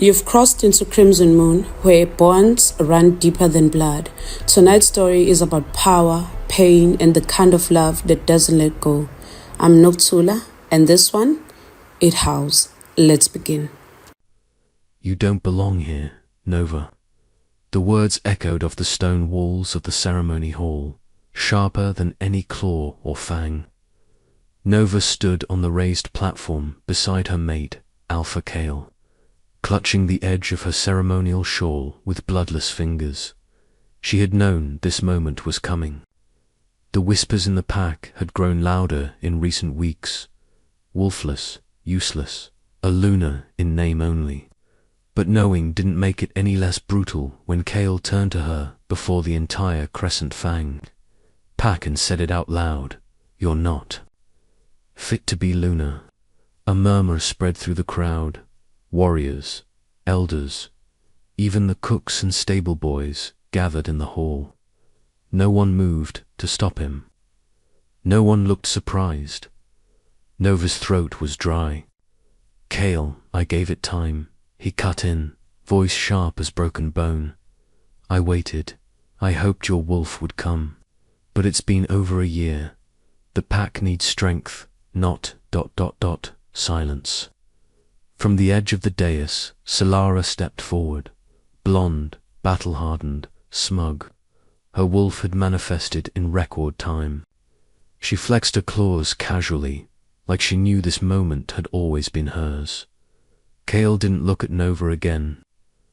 You've crossed into Crimson Moon, where bonds run deeper than blood. Tonight's story is about power, pain, and the kind of love that doesn't let go. I'm Noktula, and this one, it howls. Let's begin. You don't belong here, Nova. The words echoed off the stone walls of the ceremony hall, sharper than any claw or fang. Nova stood on the raised platform beside her mate, Alpha Kale, clutching the edge of her ceremonial shawl with bloodless fingers. She had known this moment was coming. The whispers in the pack had grown louder in recent weeks. Wolfless, useless, a Luna in name only. But knowing didn't make it any less brutal when Kale turned to her before the entire Crescent fanged. Pack and said it out loud, "You're not fit to be Luna." A murmur spread through the crowd. Warriors, elders, even the cooks and stable boys gathered in the hall. No one moved to stop him. No one looked surprised. Nova's throat was dry. "Kale, I gave it time," he cut in, voice sharp as broken bone. "I waited. I hoped your wolf would come. But it's been over a year. The pack needs strength, not ... Silence. From the edge of the dais, Solara stepped forward, blonde, battle-hardened, smug. Her wolf had manifested in record time. She flexed her claws casually, like she knew this moment had always been hers. Kale didn't look at Nova again.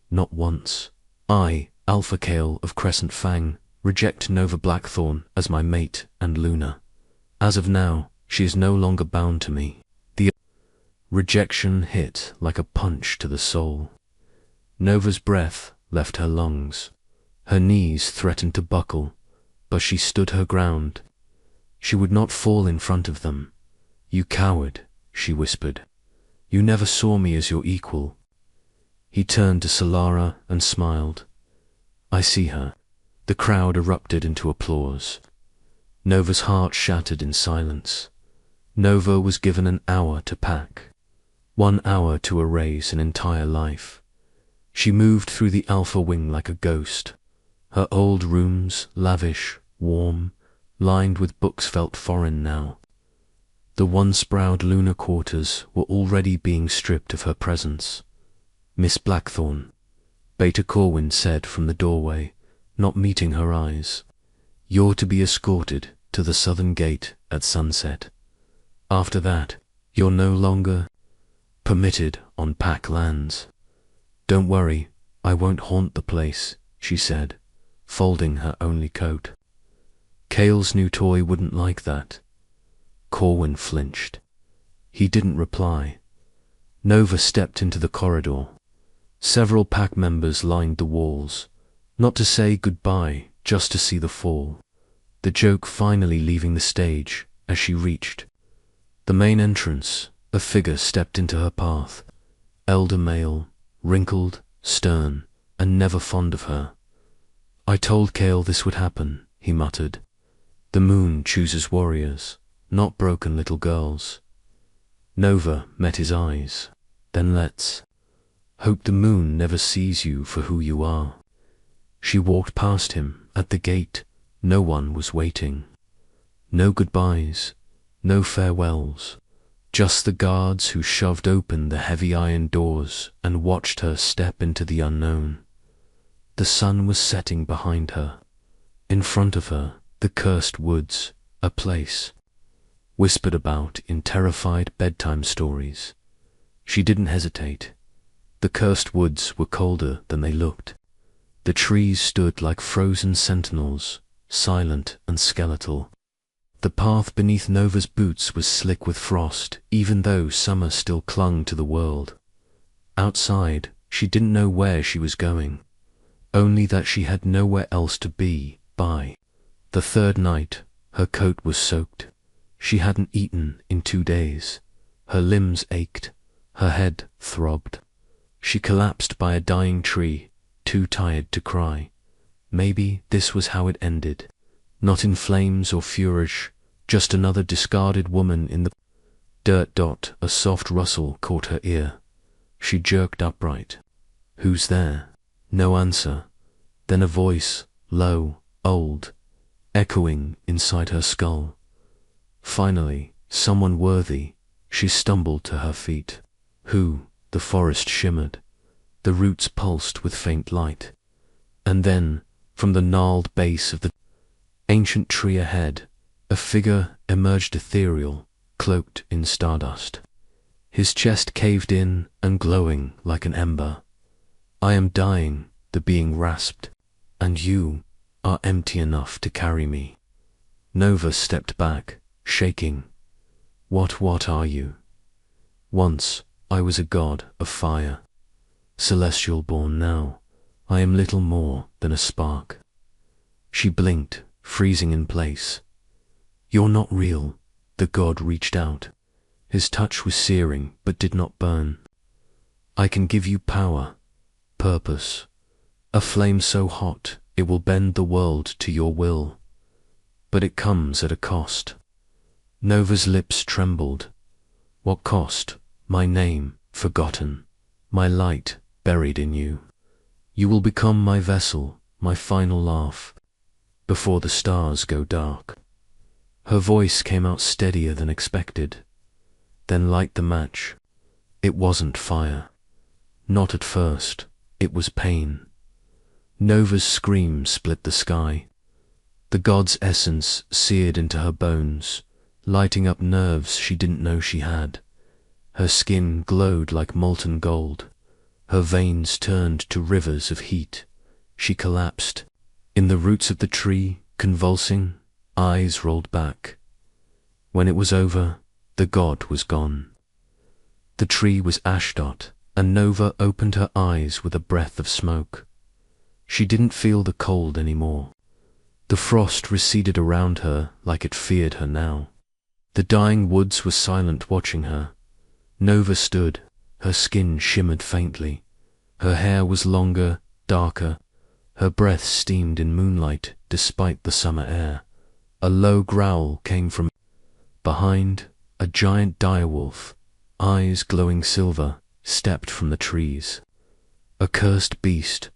Not once. "I, Alpha Kale of Crescent Fang, reject Nova Blackthorn as my mate and Luna. As of now, she is no longer bound to me." The rejection hit like a punch to the soul. Nova's breath left her lungs. Her knees threatened to buckle, but she stood her ground. She would not fall in front of them. "You coward," she whispered. "You never saw me as your equal." He turned to Solara and smiled. "I see her." The crowd erupted into applause. Nova's heart shattered in silence. Nova was given an hour to pack. 1 hour to erase an entire life. She moved through the Alpha wing like a ghost. Her old rooms, lavish, warm, lined with books, felt foreign now. The once proud Luna quarters were already being stripped of her presence. "Miss Blackthorn," Beta Corwin said from the doorway, not meeting her eyes. "You're to be escorted to the southern gate at sunset. After that, you're no longer permitted on pack lands." "Don't worry, I won't haunt the place," she said, folding her only coat. Kale's new toy wouldn't like that. Corwin flinched. He didn't reply. Nova stepped into the corridor. Several pack members lined the walls, not to say goodbye, just to see the fall. The joke finally leaving the stage as she reached the main entrance. A figure stepped into her path. Elder male, wrinkled, stern, and never fond of her. "I told Kale this would happen," he muttered. "The moon chooses warriors, not broken little girls." Nova met his eyes. "Then let's hope the moon never sees you for who you are." She walked past him. At the gate, no one was waiting. No goodbyes, no farewells. Just the guards who shoved open the heavy iron doors and watched her step into the unknown. The sun was setting behind her. In front of her, the cursed woods, a place whispered about in terrified bedtime stories. She didn't hesitate. The cursed woods were colder than they looked. The trees stood like frozen sentinels, silent and skeletal. The path beneath Nova's boots was slick with frost, even though summer still clung to the world. Outside, she didn't know where she was going, only that she had nowhere else to be. By the third night, her coat was soaked. She hadn't eaten in 2 days. Her limbs ached. Her head throbbed. She collapsed by a dying tree, too tired to cry. Maybe this was how it ended. Not in flames or furish, just another discarded woman in the dirt. A soft rustle caught her ear. She jerked upright. Who's there? No answer. Then a voice, low, old, echoing inside her skull. Finally, someone worthy. She stumbled to her feet. Who? The forest shimmered. The roots pulsed with faint light. And then, from the gnarled base of the ancient tree ahead, a figure emerged, ethereal, cloaked in stardust. His chest caved in and glowing like an ember. I am dying, the being rasped, and you are empty enough to carry me. Nova stepped back, shaking. What are you? Once I was a god of fire. Celestial born now, I am little more than a spark. She blinked, freezing in place. You're not real. The god reached out. His touch was searing but did not burn. I can give you power, purpose, a flame so hot it will bend the world to your will. But it comes at a cost. Nova's lips trembled. What cost? My name forgotten, my light buried in you. You will become my vessel, my final laugh, before the stars go dark. Her voice came out steadier than expected. Then light the match. It wasn't fire. Not at first. It was pain. Nova's scream split the sky. The god's essence seared into her bones, lighting up nerves she didn't know she had. Her skin glowed like molten gold. Her veins turned to rivers of heat. She collapsed. In the roots of the tree, convulsing, eyes rolled back. When it was over, the god was gone. The tree was ash-dot, and Nova opened her eyes with a breath of smoke. She didn't feel the cold anymore. The frost receded around her like it feared her now. The dying woods were silent, watching her. Nova stood. Her skin shimmered faintly. Her hair was longer, darker. Her breath steamed in moonlight despite the summer air. A low growl came from behind. A giant direwolf, eyes glowing silver, stepped from the trees. A cursed beast,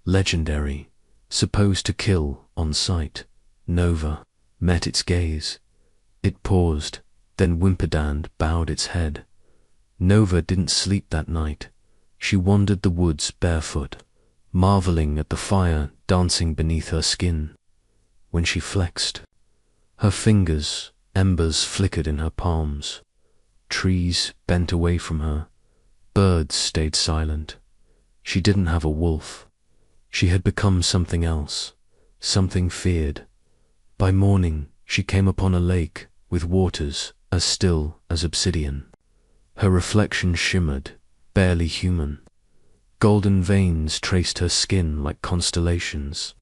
legendary, supposed to kill on sight. Nova met its gaze. It paused, then whimpered and bowed its head. Nova didn't sleep that night. She wandered the woods barefoot, marveling at the fire dancing beneath her skin. When she flexed, her fingers, embers flickered in her palms. Trees bent away from her. Birds stayed silent. She didn't have a wolf. She had become something else, something feared. By morning, she came upon a lake with waters as still as obsidian. Her reflection shimmered, barely human. Golden veins traced her skin like constellations.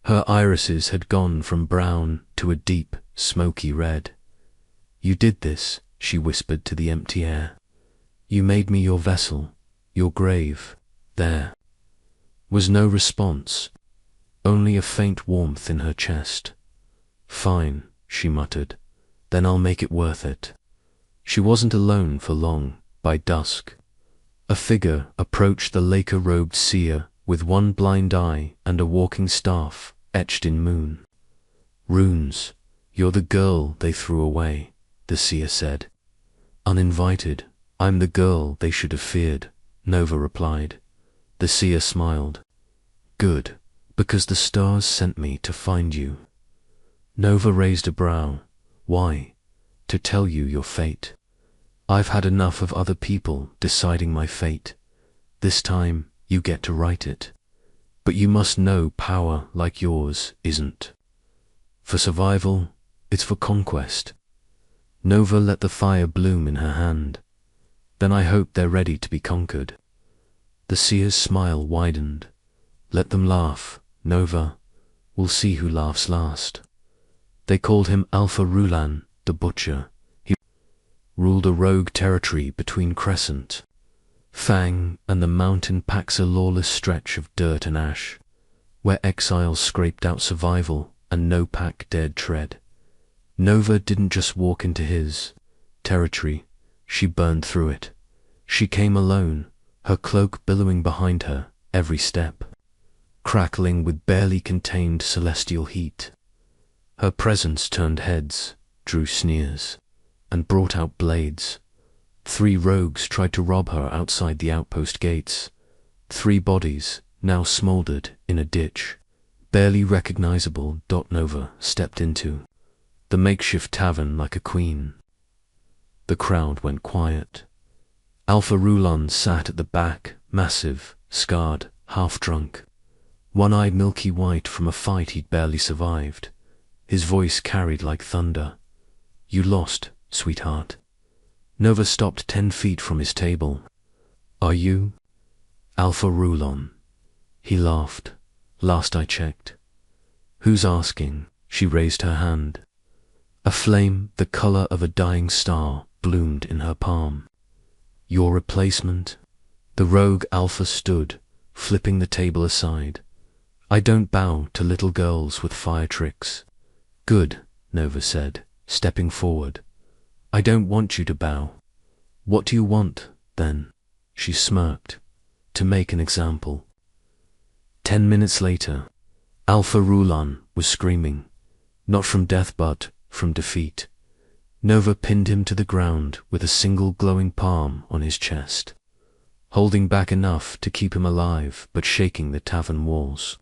Her irises had gone from brown to a deep, smoky red. You did this, she whispered to the empty air. You made me your vessel, your grave. There was no response, only a faint warmth in her chest. Fine, she muttered, then I'll make it worth it. She wasn't alone for long. By dusk, a figure approached the lacquer-robed seer with one blind eye and a walking staff etched in moon. Runes, you're the girl they threw away, the seer said. Uninvited, I'm the girl they should have feared, Nova replied. The seer smiled. Good, because the stars sent me to find you. Nova raised a brow. Why? To tell you your fate. I've had enough of other people deciding my fate. This time you get to write it. But you must know power like yours isn't for survival, it's for conquest. Nova let the fire bloom in her hand. Then I hope they're ready to be conquered. The seer's smile widened. Let them laugh, Nova. We'll see who laughs last. They called him Alpha Rulan, the Butcher. He ruled a rogue territory between Crescent, Fang, and the mountain packs, a lawless stretch of dirt and ash, where exiles scraped out survival and no pack dared tread. Nova didn't just walk into his territory, she burned through it. She came alone, her cloak billowing behind her every step, crackling with barely contained celestial heat. Her presence turned heads, drew sneers, and brought out blades. 3 rogues tried to rob her outside the outpost gates. 3 bodies now smouldered in a ditch, barely recognizable. Nova stepped into the makeshift tavern like a queen. The crowd went quiet. Alpha Rulon sat at the back, massive, scarred, half-drunk, one eye milky white from a fight he'd barely survived. His voice carried like thunder. "You lost, sweetheart." Nova stopped 10 feet from his table. "Are you?" "Alpha Rulon." He laughed. "Last I checked." "Who's asking?" She raised her hand. A flame, the color of a dying star, bloomed in her palm. "Your replacement?" The rogue Alpha stood, flipping the table aside. "I don't bow to little girls with fire tricks." "Good," Nova said, stepping forward. "I don't want you to bow." "What do you want, then?" She smirked. "To make an example." 10 minutes later, Alpha Rulon was screaming, not from death but from defeat. Nova pinned him to the ground with a single glowing palm on his chest, holding back enough to keep him alive but shaking the tavern walls.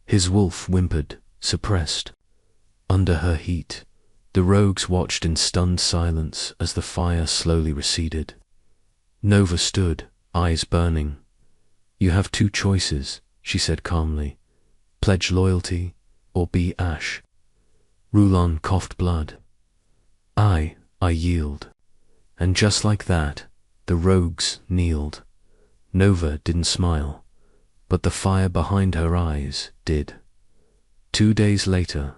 His wolf whimpered, suppressed. Under her heat, the rogues watched in stunned silence as the fire slowly receded. Nova stood, eyes burning. "You have 2 choices," she said calmly. "Pledge loyalty or be ash." Rulon coughed blood. I yield." And just like that, the rogues kneeled. Nova didn't smile, but the fire behind her eyes did. 2 days later,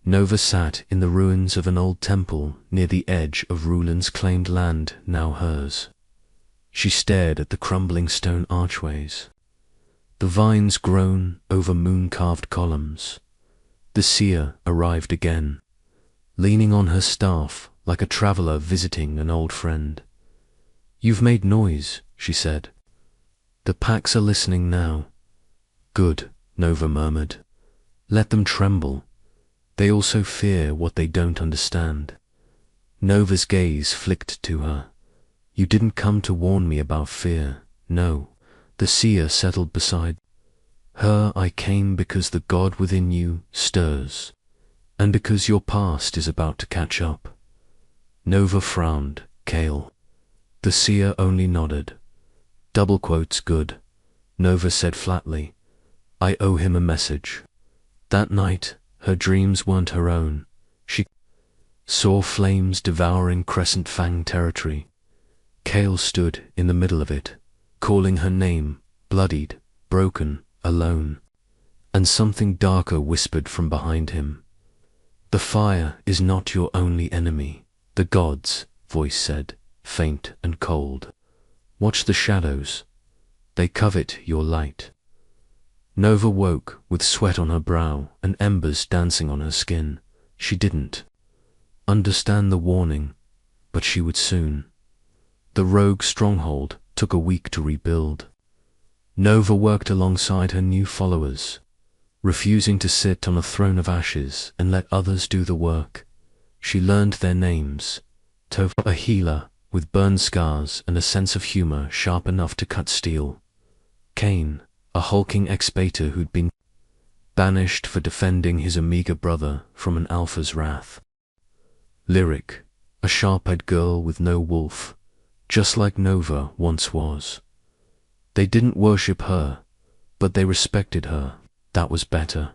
Nova sat in the ruins of an old temple near the edge of Rulon's claimed land, now hers. She stared at the crumbling stone archways, the vines grown over moon-carved columns. The seer arrived again, leaning on her staff like a traveler visiting an old friend. "You've made noise," she said. "The packs are listening now." "Good," Nova murmured. "Let them tremble. They also fear what they don't understand." Nova's gaze flicked to her. "You didn't come to warn me about fear. No." The seer settled beside her. "I came because the god within you stirs, and because your past is about to catch up." Nova frowned. "Kale." The seer only nodded. "Double quotes good," Nova said flatly. "I owe him a message." That night, her dreams weren't her own. She saw flames devouring Crescent Fang territory. Kale stood in the middle of it, calling her name, bloodied, broken, alone. And something darker whispered from behind him. "The fire is not your only enemy," the god's voice said, faint and cold. "Watch the shadows. They covet your light." Nova woke with sweat on her brow and embers dancing on her skin. She didn't understand the warning, but she would soon. The rogue stronghold took a week to rebuild. Nova worked alongside her new followers, refusing to sit on a throne of ashes and let others do the work. She learned their names. Toph, a healer with burn scars and a sense of humor sharp enough to cut steel. Cain, a hulking expater who'd been banished for defending his Omega brother from an Alpha's wrath. Lyric, a sharp-eyed girl with no wolf, just like Nova once was. They didn't worship her, but they respected her. That was better.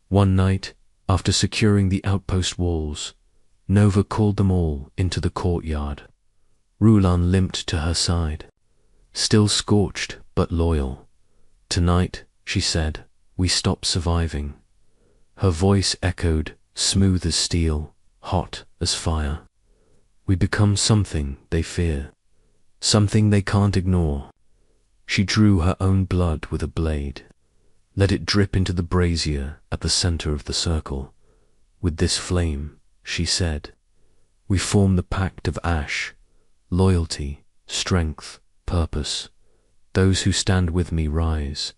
One night, after securing the outpost walls, Nova called them all into the courtyard. Rulon limped to her side, still scorched but loyal. "Tonight," she said, "we stop surviving." Her voice echoed, smooth as steel, hot as fire. "We become something they fear, something they can't ignore." She drew her own blood with a blade, let it drip into the brazier at the center of the circle. "With this flame," she said, "we form the pact of ash, loyalty, strength, purpose. Those who stand with me rise.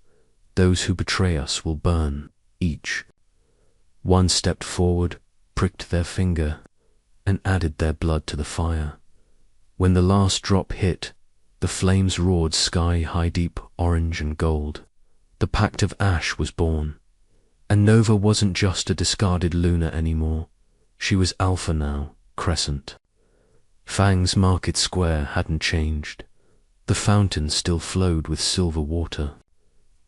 Those who betray us will burn, each. One stepped forward, pricked their finger, and added their blood to the fire. When the last drop hit, the flames roared sky-high deep orange and gold. The Pact of Ash was born. And Nova wasn't just a discarded Luna anymore. She was Alpha now, Crescent. Fang's market square hadn't changed. The fountain still flowed with silver water.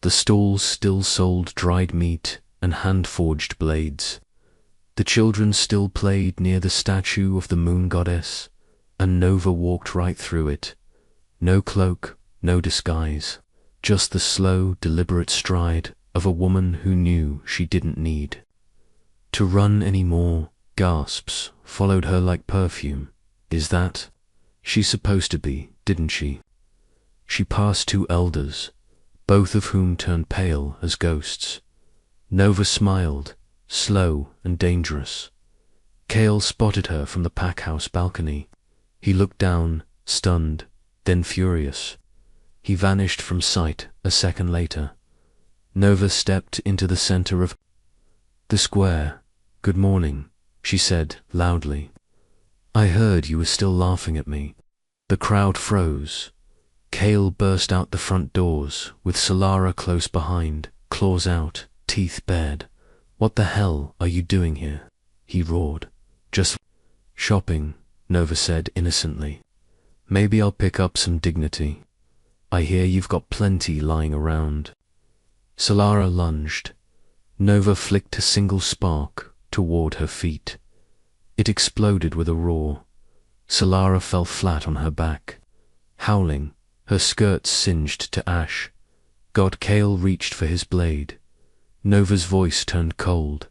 The stalls still sold dried meat and hand-forged blades. The children still played near the statue of the moon goddess, and Nova walked right through it. No cloak, no disguise, just the slow, deliberate stride of a woman who knew she didn't need to run anymore. Gasps followed her like perfume. Is that? She's supposed to be, didn't she? She passed two elders, both of whom turned pale as ghosts. Nova smiled, slow and dangerous. Kale spotted her from the pack house balcony. He looked down, stunned, then furious. He vanished from sight a second later. Nova stepped into the center of the square. "Good morning," she said loudly. "I heard you were still laughing at me." The crowd froze. Kale burst out the front doors, with Solara close behind, claws out, teeth bared. "What the hell are you doing here?" he roared. "Just shopping," Nova said innocently. "Maybe I'll pick up some dignity. I hear you've got plenty lying around." Solara lunged. Nova flicked a single spark toward her feet. It exploded with a roar. Solara fell flat on her back, howling, her skirts singed to ash. God, Kale reached for his blade. Nova's voice turned cold.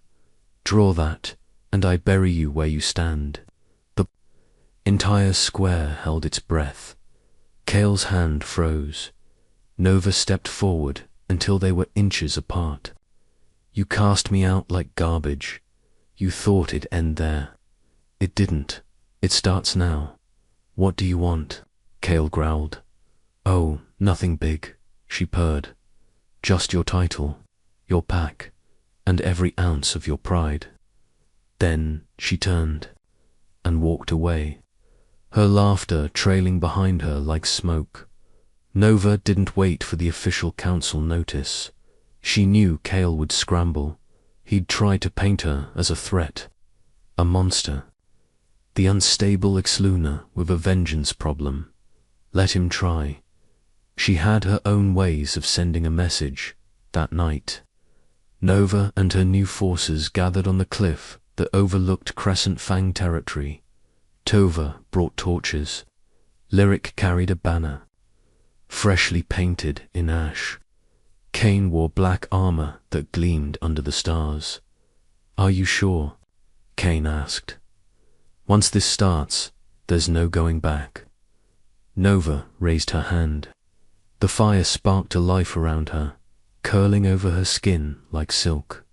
"Draw that, and I bury you where you stand." The entire square held its breath. Kale's hand froze. Nova stepped forward until they were inches apart. "You cast me out like garbage. You thought it'd end there. It didn't. It starts now. What do you want?" Kale growled. "Oh, nothing big," she purred. "Just your title, your pack, and every ounce of your pride." Then she turned and walked away, her laughter trailing behind her like smoke. Nova didn't wait for the official council notice. She knew Kale would scramble. He'd try to paint her as a threat, a monster. The unstable ex-Luna with a vengeance problem. Let him try. She had her own ways of sending a message. That night, Nova and her new forces gathered on the cliff that overlooked Crescent Fang territory. Tova brought torches. Lyric carried a banner, freshly painted in ash. Kane wore black armor that gleamed under the stars. "Are you sure?" Kane asked. "Once this starts, there's no going back." Nova raised her hand. The fire sparked to life around her, curling over her skin like silk.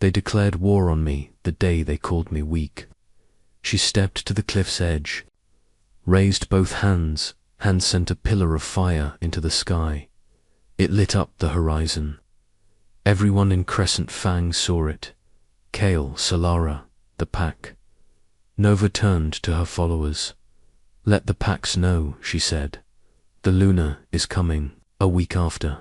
"They declared war on me the day they called me weak." She stepped to the cliff's edge, raised both hands, and sent a pillar of fire into the sky. It lit up the horizon. Everyone in Crescent Fang saw it. Kale, Solara, the pack. Nova turned to her followers. "Let the packs know," she said. "The Luna is coming a week after."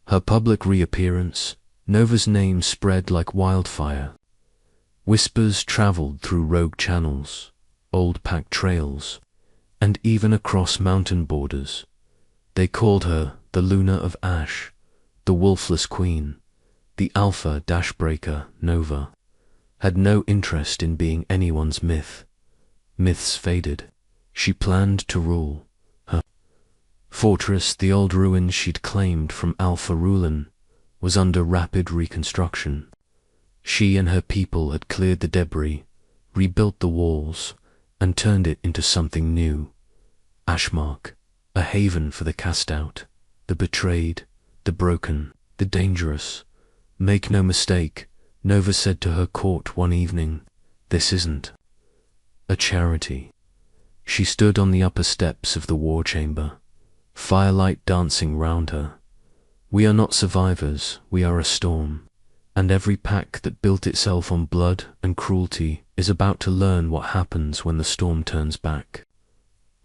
Her public reappearance, Nova's name spread like wildfire. Whispers traveled through rogue channels, old pack trails, and even across mountain borders. They called her the Luna of Ash, the wolfless queen. The alpha dashbreaker, Nova, had no interest in being anyone's myth. Myths faded. She planned to rule. Her fortress, the old ruin she'd claimed from Alpha Rulan, was under rapid reconstruction. She and her people had cleared the debris, rebuilt the walls, and turned it into something new. Ashmark, a haven for the cast out, the betrayed, the broken, the dangerous. "Make no mistake," Nova said to her court one evening, "this isn't a charity." She stood on the upper steps of the war chamber. firelight dancing round her. We are not survivors, we are a storm, and every pack that built itself on blood and cruelty is about to learn what happens when the storm turns back.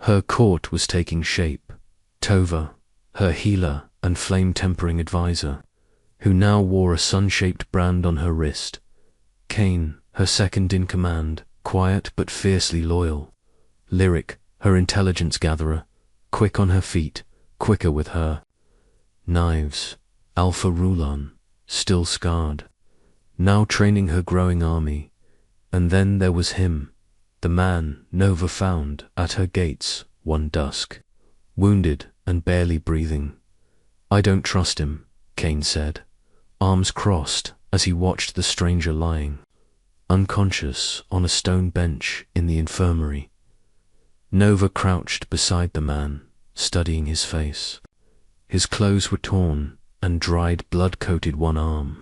Her court was taking shape. Tova, her healer and flame-tempering advisor, who now wore a sun-shaped brand on her wrist. Cain, her second-in-command, quiet but fiercely loyal. Lyric, her intelligence gatherer, quick on her feet, quicker with her. Knives, Alpha Rulon, still scarred, now training her growing army. And then there was him, the man Nova found at her gates one dusk, wounded and barely breathing. I don't trust him, Cain said, arms crossed as he watched the stranger lying, unconscious on a stone bench in the infirmary. Nova crouched beside the man, studying his face. His clothes were torn, and dried blood-coated one arm.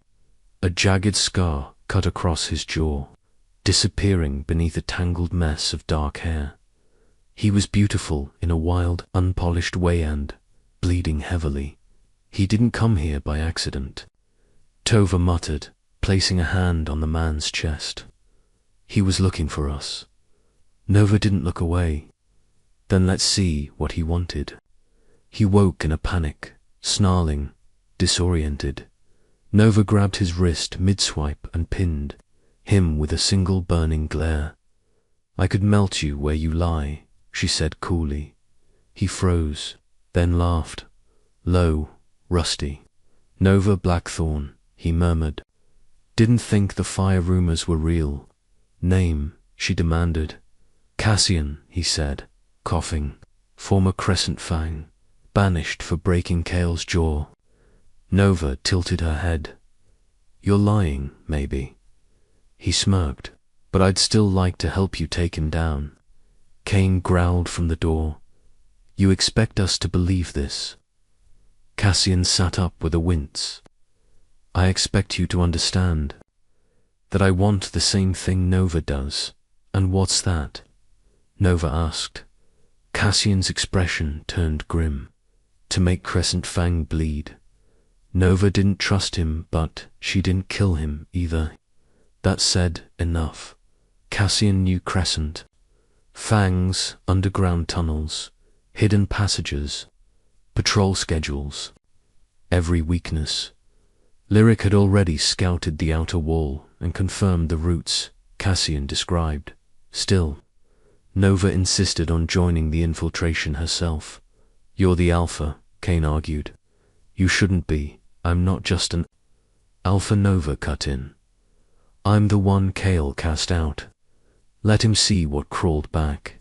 A jagged scar cut across his jaw, disappearing beneath a tangled mess of dark hair. He was beautiful in a wild, unpolished way and bleeding heavily. He didn't come here by accident, Tova muttered, placing a hand on the man's chest. He was looking for us. Nova didn't look away. Then let's see what he wanted. He woke in a panic, snarling, disoriented. Nova grabbed his wrist mid-swipe and pinned him with a single burning glare. I could melt you where you lie, she said coolly. He froze, then laughed, low, rusty. Nova Blackthorn, he murmured. Didn't think the fire rumors were real. Name, she demanded. Cassian, he said, coughing. Former Crescent Fang, banished for breaking Kale's jaw. Nova tilted her head. You're lying, maybe. He smirked. But I'd still like to help you take him down. Cain growled from the door. You expect us to believe this? Cassian sat up with a wince. I expect you to understand that I want the same thing Nova does. And what's that? Nova asked. Cassian's expression turned grim. To make Crescent Fang bleed. Nova didn't trust him, but she didn't kill him either. That said enough. Cassian knew Crescent. Fangs, underground tunnels, hidden passages, patrol schedules. Every weakness. Lyric had already scouted the outer wall and confirmed the routes Cassian described. Still, Nova insisted on joining the infiltration herself. You're the Alpha, Cain argued. You shouldn't be. I'm not just an Alpha. Nova cut in. I'm the one Kale cast out. Let him see what crawled back.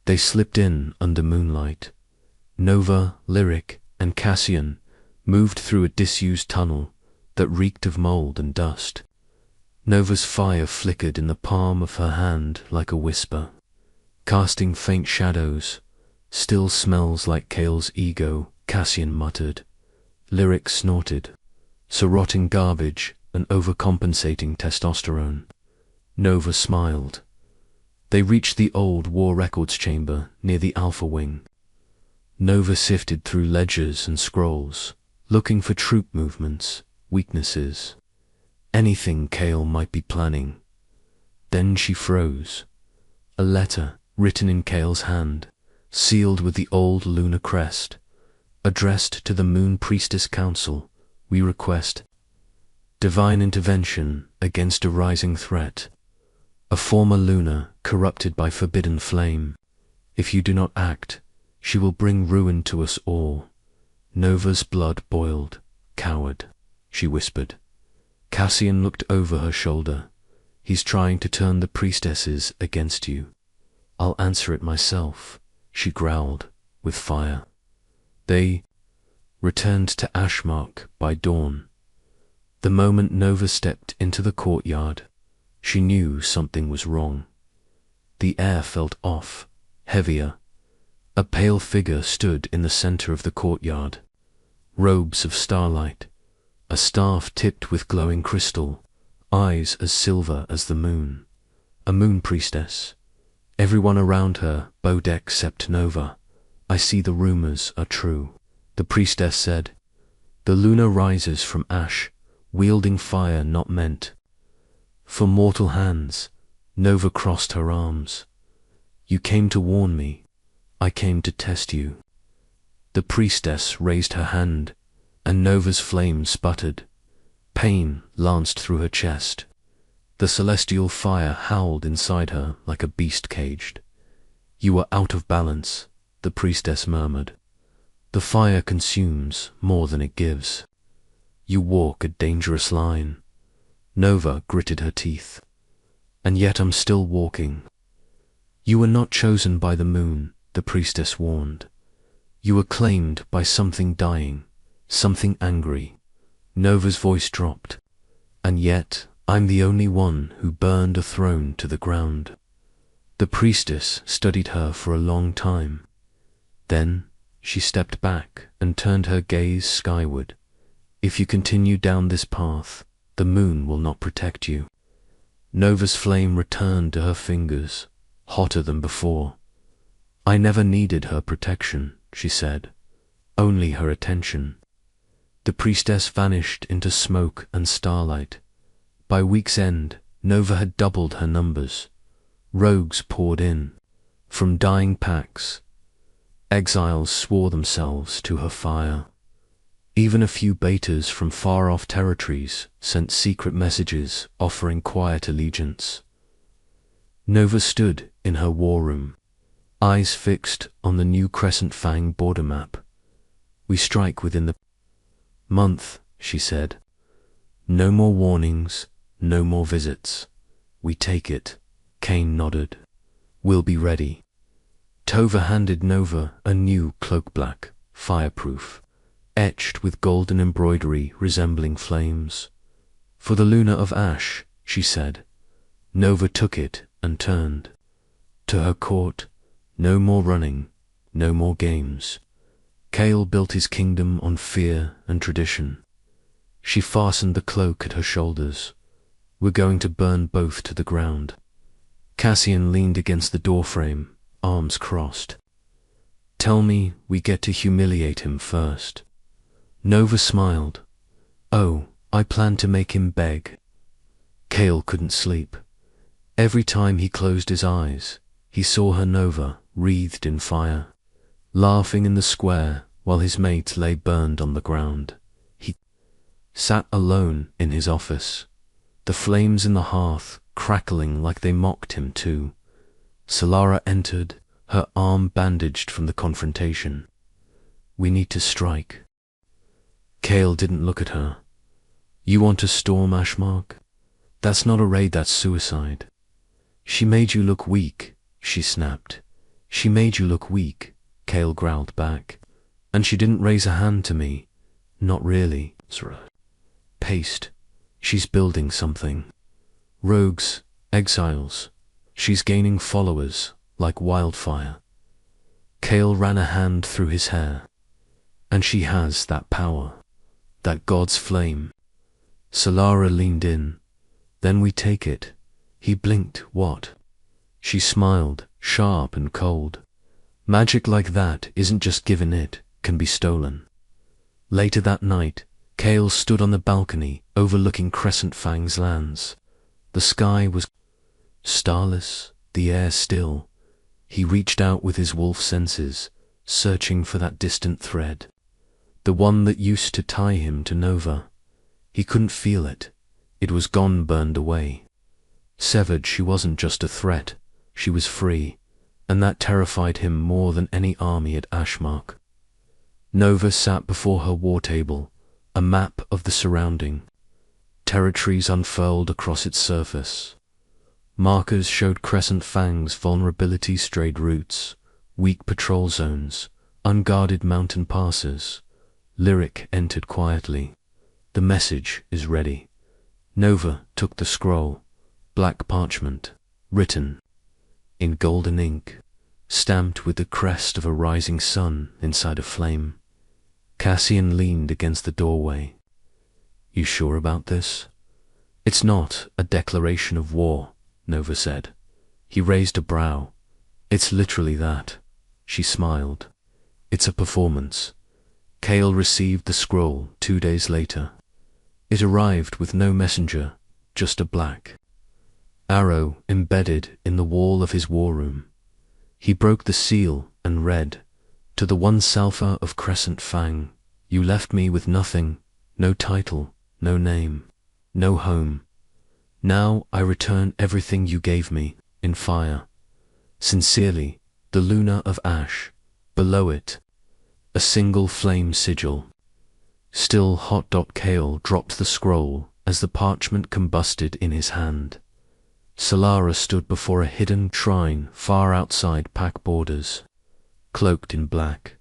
They slipped in under moonlight. Nova, Lyric, and Cassian moved through a disused tunnel that reeked of mold and dust. Nova's fire flickered in the palm of her hand like a whisper, casting faint shadows. Still smells like Kale's ego, Cassian muttered. Lyric snorted. So rotting garbage and overcompensating testosterone. Nova smiled. They reached the old war records chamber near the Alpha Wing. Nova sifted through ledgers and scrolls, looking for troop movements, weaknesses, anything Kale might be planning. Then she froze. A letter written in Kale's hand, sealed with the old lunar crest, addressed to the Moon Priestess Council. We request divine intervention against a rising threat. A former Luna corrupted by forbidden flame. If you do not act, she will bring ruin to us all. Nova's blood boiled. Coward, she whispered. Cassian looked over her shoulder. He's trying to turn the priestesses against you. I'll answer it myself, she growled, with fire. They returned to Ashmark by dawn. The moment Nova stepped into the courtyard, she knew something was wrong. The air felt off, heavier. A pale figure stood in the center of the courtyard. Robes of starlight, a staff tipped with glowing crystal, eyes as silver as the moon. A moon priestess. Everyone around her bowed except Nova, I see the rumors are true. The priestess said, the Luna rises from ash, wielding fire not meant for mortal hands. Nova crossed her arms. You came to warn me. I came to test you. The priestess raised her hand, and Nova's flame sputtered. Pain lanced through her chest. The celestial fire howled inside her like a beast caged. You are out of balance, the priestess murmured. The fire consumes more than it gives. You walk a dangerous line. Nova gritted her teeth. And yet I'm still walking. You were not chosen by the moon, the priestess warned. You were claimed by something dying, something angry. Nova's voice dropped. And yet I'm the only one who burned a throne to the ground. The priestess studied her for a long time. Then she stepped back and turned her gaze skyward. If you continue down this path, the moon will not protect you. Nova's flame returned to her fingers, hotter than before. I never needed her protection, she said, only her attention. The priestess vanished into smoke and starlight. By week's end, Nova had doubled her numbers. Rogues poured in, from dying packs. Exiles swore themselves to her fire. Even a few betas from far-off territories sent secret messages offering quiet allegiance. Nova stood in her war room, eyes fixed on the new Crescent Fang border map. We strike within the month, she said. No more warnings, no more visits. We take it. Kane nodded. We'll be ready. Tova handed Nova a new cloak, black, fireproof, etched with golden embroidery resembling flames. For the Luna of Ash, she said. Nova took it and turned. To her court, no more running, no more games. Kale built his kingdom on fear and tradition. She fastened the cloak at her shoulders. We're going to burn both to the ground. Cassian leaned against the doorframe, arms crossed. Tell me we get to humiliate him first. Nova smiled. Oh, I plan to make him beg. Kale couldn't sleep. Every time he closed his eyes, he saw her Nova wreathed in fire, laughing in the square while his mate lay burned on the ground. He sat alone in his office, the flames in the hearth crackling like they mocked him too. Solara entered, her arm bandaged from the confrontation. We need to strike. Kale didn't look at her. You want to storm Ashmark? That's not a raid, that's suicide. She made you look weak, she snapped. She made you look weak, Kale growled back. And she didn't raise a hand to me. Not really, Zora. Paste. She's building something. Rogues, exiles. She's gaining followers, like wildfire. Kale ran a hand through his hair. And she has that power, that god's flame. Solara leaned in. Then we take it. He blinked. What? She smiled, sharp and cold. Magic like that isn't just given, it can be stolen. Later that night, Kale stood on the balcony overlooking Crescent Fang's lands. The sky was starless, the air still. He reached out with his wolf senses, searching for that distant thread, the one that used to tie him to Nova. He couldn't feel it. It was gone, burned away. Severed, she wasn't just a threat. She was free, and that terrified him more than any army at Ashmark. Nova sat before her war table, a map of the surrounding. Territories unfurled across its surface. Markers showed Crescent Fang's vulnerability, strayed routes, weak patrol zones, unguarded mountain passes. Lyric entered quietly. The message is ready. Nova took the scroll, black parchment, written in golden ink, stamped with the crest of a rising sun inside a flame. Cassian leaned against the doorway. You sure about this? It's not a declaration of war, Nova said. He raised a brow. It's literally that. She smiled. It's a performance. Kale received the scroll 2 days later. It arrived with no messenger, just a black arrow embedded in the wall of his war room. He broke the seal and read, "To the one Salfa of Crescent Fang, you left me with nothing, no title, no name, no home. Now I return everything you gave me, in fire. Sincerely, the Luna of Ash." Below it, a single flame sigil. Still hot. Kale dropped the scroll as the parchment combusted in his hand. Solara stood before a hidden shrine far outside Pack borders, cloaked in black.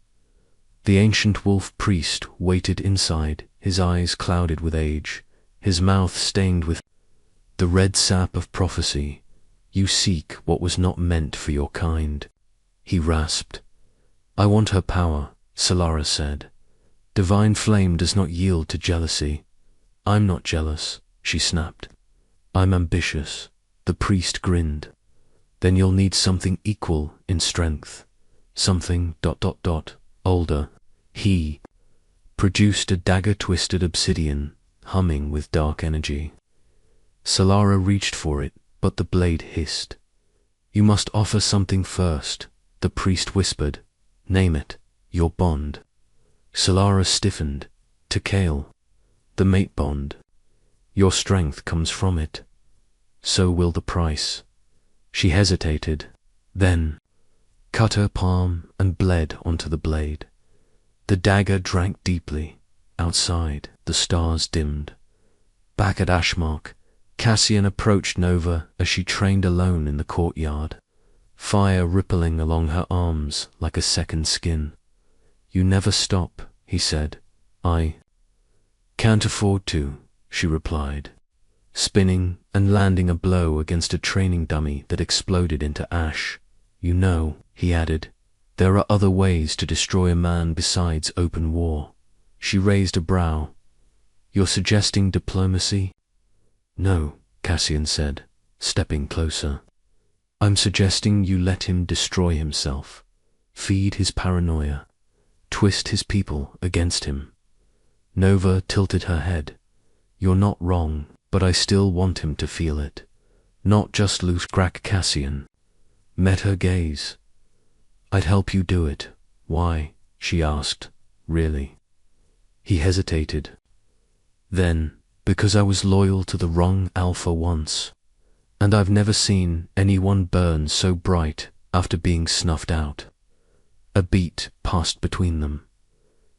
The ancient wolf priest waited inside, his eyes clouded with age, his mouth stained with the red sap of prophecy. "You seek what was not meant for your kind," he rasped. "I want her power," Solara said. "Divine flame does not yield to jealousy." "I'm not jealous," she snapped. "I'm ambitious." The priest grinned. "Then you'll need something equal in strength. Something ... older." He produced a dagger-twisted obsidian, humming with dark energy. Solara reached for it, but the blade hissed. "You must offer something first," the priest whispered. "Name it, your bond." Solara stiffened. "To Kale. The mate bond. Your strength comes from it. So will the price." She hesitated, then cut her palm and bled onto the blade. The dagger drank deeply. Outside, the stars dimmed. Back at Ashmark, Cassian approached Nova as she trained alone in the courtyard, fire rippling along her arms like a second skin. "You never stop," he said. "I can't afford to," she replied, spinning and landing a blow against a training dummy that exploded into ash. "You know," he added, "there are other ways to destroy a man besides open war." She raised a brow. "You're suggesting diplomacy?" "No," Cassian said, stepping closer. "I'm suggesting you let him destroy himself, feed his paranoia, twist his people against him." Nova tilted her head. "You're not wrong, but I still want him to feel it. Not just loose crack." Cassian met her gaze. "I'd help you do it." "Why?" she asked. "Really?" He hesitated. Then, "Because I was loyal to the wrong alpha once, and I've never seen anyone burn so bright after being snuffed out." A beat passed between them.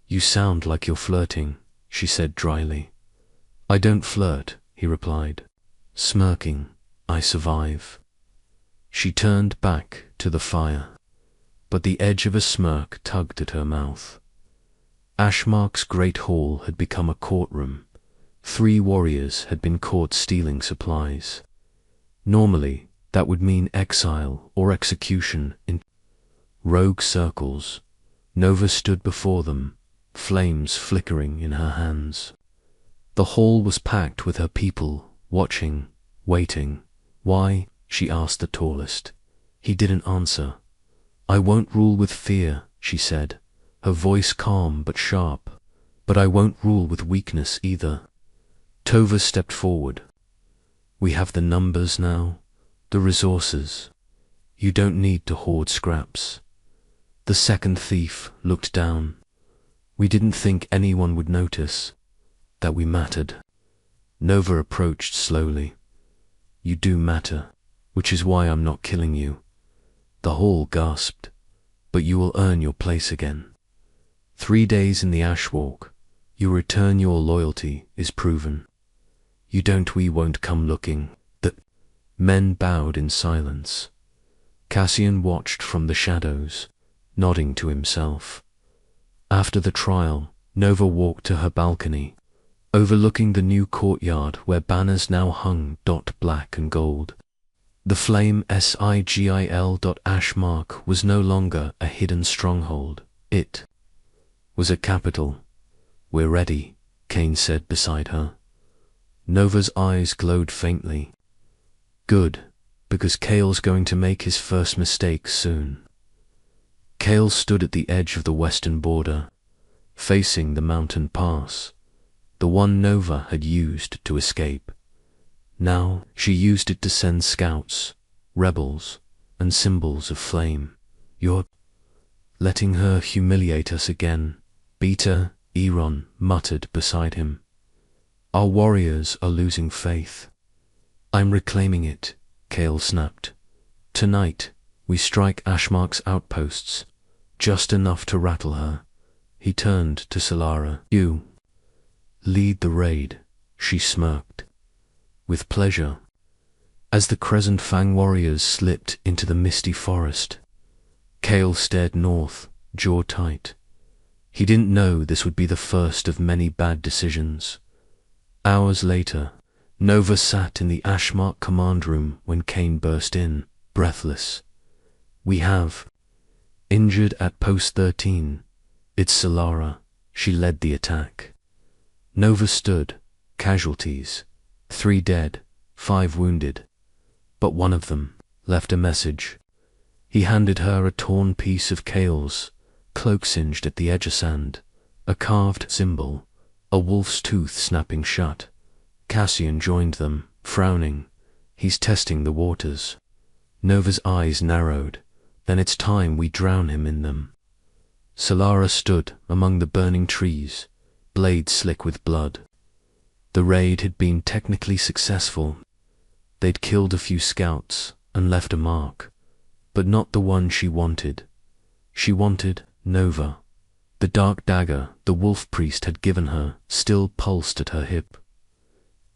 "You sound like you're flirting," she said dryly. "I don't flirt," he replied, smirking. "I survive." She turned back to the fire, but the edge of a smirk tugged at her mouth. Ashmark's great hall had become a courtroom. 3 warriors had been caught stealing supplies. Normally, that would mean exile or execution in rogue circles. Nova stood before them, flames flickering in her hands. The hall was packed with her people, watching, waiting. "Why?" she asked the tallest. He didn't answer. "I won't rule with fear," she said, her voice calm but sharp. "But I won't rule with weakness either." Tova stepped forward. "We have the numbers now, the resources. You don't need to hoard scraps." The second thief looked down. "We didn't think anyone would notice, that we mattered." Nova approached slowly. "You do matter, which is why I'm not killing you." The hall gasped. "But you will earn your place again. 3 days in the Ashwalk, you return, your loyalty is proven. You don't, we won't come looking." The men bowed in silence. Cassian watched from the shadows, nodding to himself. After the trial, Nova walked to her balcony, overlooking the new courtyard where banners now hung black and gold. The flame sigil. Ashmark was no longer a hidden stronghold. It was a capital. "We're ready," Kane said beside her. Nova's eyes glowed faintly. "Good, because Kale's going to make his first mistake soon." Kale stood at the edge of the western border, facing the mountain pass, the one Nova had used to escape. Now she used it to send scouts, rebels, and symbols of flame. "You're letting her humiliate us again," Beta Eron muttered beside him. "Our warriors are losing faith." "I'm reclaiming it," Kale snapped. "Tonight, we strike Ashmark's outposts, just enough to rattle her." He turned to Solara. "You lead the raid," she smirked. "With pleasure." As the Crescent Fang warriors slipped into the misty forest, Kale stared north, jaw tight. He didn't know this would be the first of many bad decisions. Hours later, Nova sat in the Ashmark command room when Kane burst in, breathless. "We have injured at post 13. It's Solara." She led the attack. Nova stood. Casualties. 3 dead, 5 wounded. But one of them left a message. He handed her a torn piece of Kale's, cloak singed at the edge of sand, a carved symbol, a wolf's tooth snapping shut. Cassian joined them, frowning. "He's testing the waters." Nova's eyes narrowed. "Then it's time we drown him in them." Solara stood among the burning trees, blade slick with blood. The raid had been technically successful. They'd killed a few scouts and left a mark, but not the one she wanted. She wanted Nova. The dark dagger the wolf priest had given her still pulsed at her hip.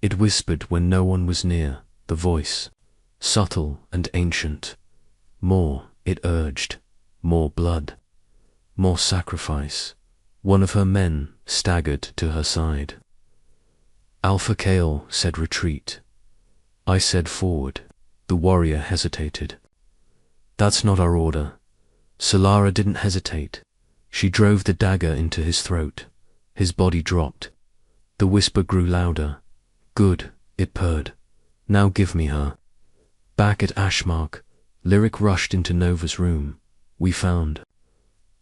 It whispered when no one was near, the voice, subtle and ancient. More, it urged, more blood, more sacrifice. One of her men staggered to her side. Alpha Kale said retreat. I said forward. The warrior hesitated. "That's not our order." Solara didn't hesitate. She drove the dagger into his throat. His body dropped. The whisper grew louder. "Good," it purred. "Now give me her." Back at Ashmark, Lyric rushed into Nova's room. "We found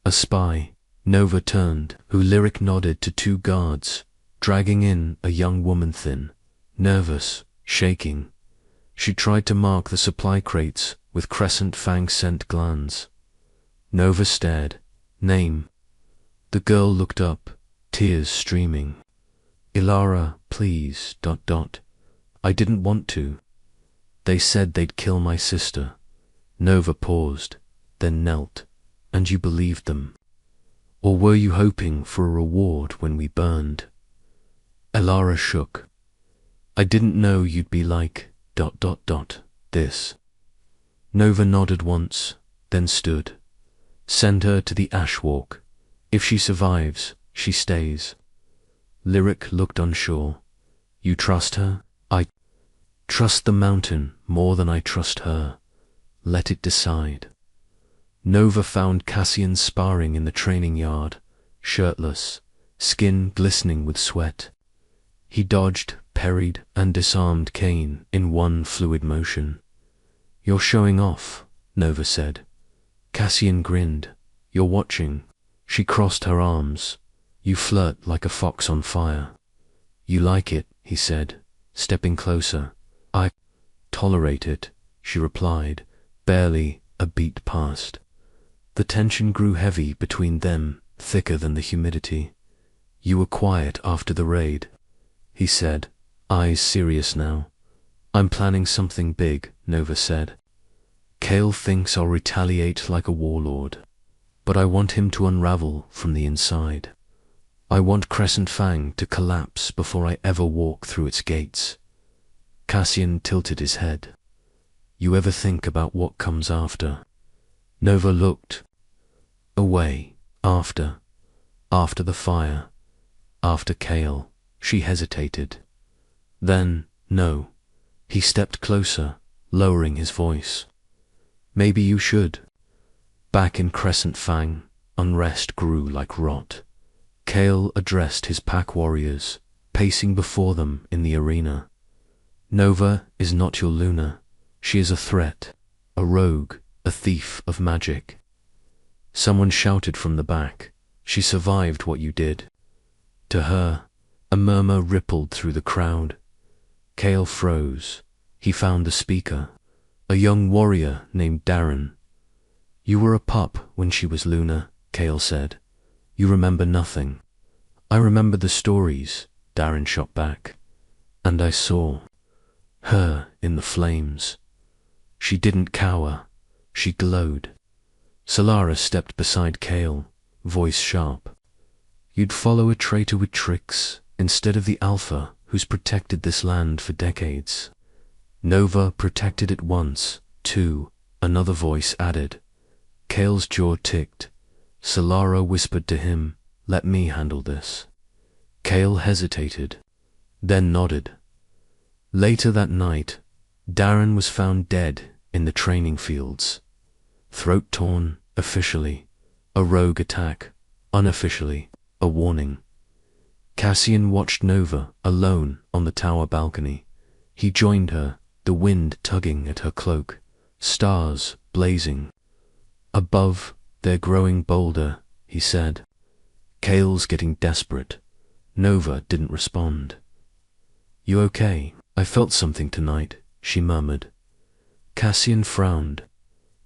a spy." Nova turned, who Lyric nodded to 2 guards, dragging in a young woman thin, nervous, shaking. She tried to mark the supply crates with Crescent Fang scent glands. Nova stared. "Name." The girl looked up, tears streaming. "Ilara, please, ... I didn't want to. They said they'd kill my sister." Nova paused, then knelt. "And you believed them? Or were you hoping for a reward when we burned?" Ilara shook. "I didn't know you'd be like ... this." Nova nodded once, then stood. "Send her to the ash walk. If she survives, she stays." Lyric looked unsure. "You trust her?" "I trust the mountain more than I trust her. Let it decide." Nova found Cassian sparring in the training yard, shirtless, skin glistening with sweat. He dodged, parried, and disarmed Kane in one fluid motion. "You're showing off," Nova said. Cassian grinned. "You're watching." She crossed her arms. "You flirt like a fox on fire." "You like it," he said, stepping closer. "I tolerate it," she replied, barely a beat past. The tension grew heavy between them, thicker than the humidity. "You were quiet after the raid," he said, eyes serious now. "I'm planning something big," Nova said. "Kale thinks I'll retaliate like a warlord, but I want him to unravel from the inside. I want Crescent Fang to collapse before I ever walk through its gates." Cassian tilted his head. "You ever think about what comes after?" Nova looked away. After the fire, after Kale." She hesitated. "Then, no." He stepped closer, lowering his voice. "Maybe you should." Back in Crescent Fang, unrest grew like rot. Kale addressed his pack warriors, pacing before them in the arena. "Nova is not your Luna. She is a threat, a rogue, a thief of magic. Someone shouted from the back. She survived what you did. To her, a murmur rippled through the crowd. Cale froze. He found the speaker. A young warrior named Darren. You were a pup when she was Luna, Cale said. You remember nothing. I remember the stories, Darren shot back. And I saw her in the flames. She didn't cower. She glowed. Solara stepped beside Cale, voice sharp. You'd follow a traitor with tricks instead of the alpha who's protected this land for decades. Nova protected it once, too, another voice added. Cale's jaw ticked. Solara whispered to him, let me handle this. Cale hesitated, then nodded. Later that night, Darren was found dead in the training fields. Throat torn, officially. A rogue attack, unofficially. A warning. Cassian watched Nova alone on the tower balcony. He joined her, the wind tugging at her cloak, stars blazing. Above, they're growing bolder, he said. Cale's getting desperate. Nova didn't respond. You okay? I felt something tonight, she murmured. Cassian frowned.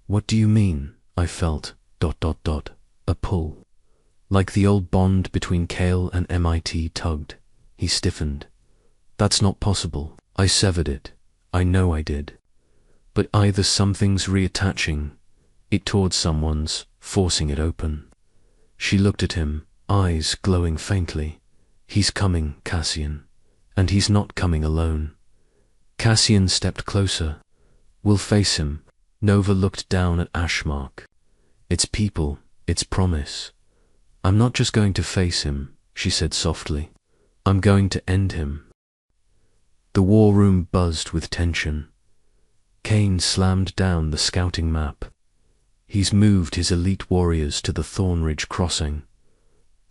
What do you mean, I felt, ... A pull. Like the old bond between Cale and MIT tugged. He stiffened. That's not possible. I severed it. I know I did. But either something's reattaching it towards someone's, forcing it open. She looked at him, eyes glowing faintly. He's coming, Cassian. And he's not coming alone. Cassian stepped closer. We'll face him. Nova looked down at Ashmark. It's people, it's promise. I'm not just going to face him, she said softly. I'm going to end him. The war room buzzed with tension. Kane slammed down the scouting map. He's moved his elite warriors to the Thornridge crossing.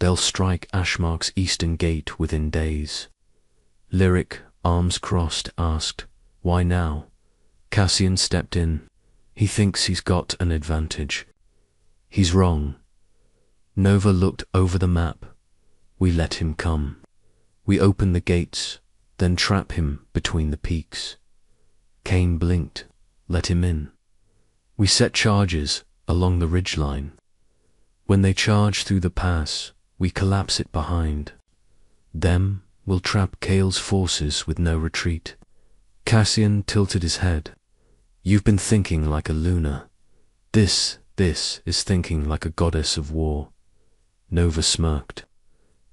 They'll strike Ashmark's eastern gate within days. Lyric, arms crossed, asked, why now? Cassian stepped in. He thinks he's got an advantage. He's wrong. Nova looked over the map. We let him come. We open the gates, then trap him between the peaks. Kane blinked. Let him in. We set charges along the ridgeline. When they charge through the pass, we collapse it behind. Them will trap Cale's forces with no retreat. Cassian tilted his head. You've been thinking like a Luna. This is thinking like a goddess of war. Nova smirked.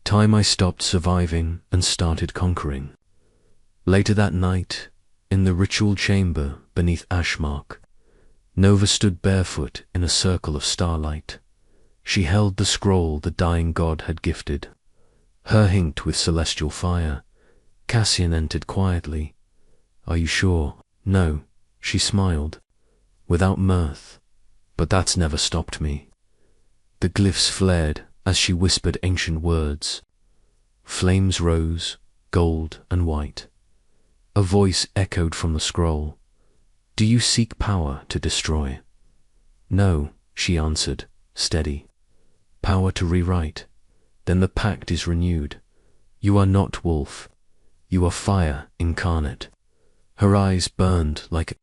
Time I stopped surviving and started conquering. Later that night, in the ritual chamber beneath Ashmark, Nova stood barefoot in a circle of starlight. She held the scroll the dying god had gifted. Her hinked with celestial fire. Cassian entered quietly. Are you sure? No, she smiled, without mirth. But that's never stopped me. The glyphs flared as she whispered ancient words. Flames rose, gold and white. A voice echoed from the scroll. Do you seek power to destroy? No, she answered, steady. Power to rewrite. Then the pact is renewed. You are not wolf. You are fire incarnate. Her eyes burned like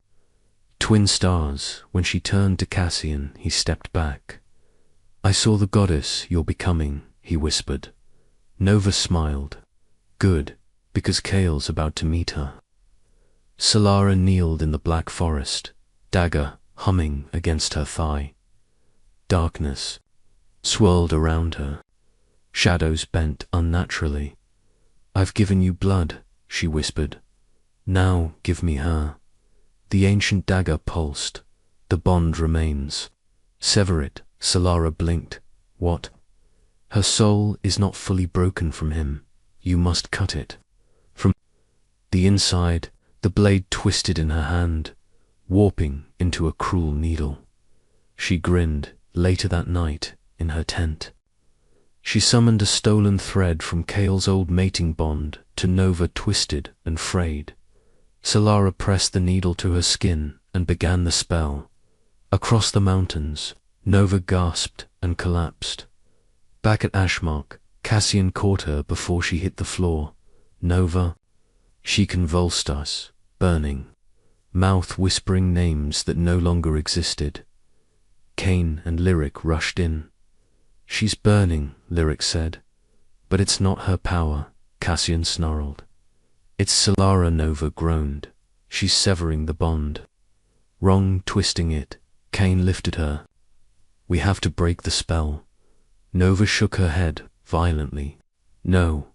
twin stars. When she turned to Cassian, he stepped back. I saw the goddess you're becoming, he whispered. Nova smiled. Good, because Cale's about to meet her. Solara kneeled in the black forest, dagger humming against her thigh. Darkness swirled around her. Shadows bent unnaturally. I've given you blood, she whispered. Now give me her. The ancient dagger pulsed. The bond remains. Sever it, Solara blinked. What? Her soul is not fully broken from him. You must cut it. From the inside, the blade twisted in her hand, warping into a cruel needle. She grinned later that night in her tent. She summoned a stolen thread from Cale's old mating bond to Nova, twisted and frayed. Solara pressed the needle to her skin and began the spell. Across the mountains, Nova gasped and collapsed. Back at Ashmark, Cassian caught her before she hit the floor. Nova. She convulsed us, burning, mouth whispering names that no longer existed. Kane and Lyric rushed in. She's burning, Lyric said. But it's not her power, Cassian snarled. It's Solara, Nova groaned. She's severing the bond. Wrong, twisting it. Kane lifted her. We have to break the spell. Nova shook her head violently. No,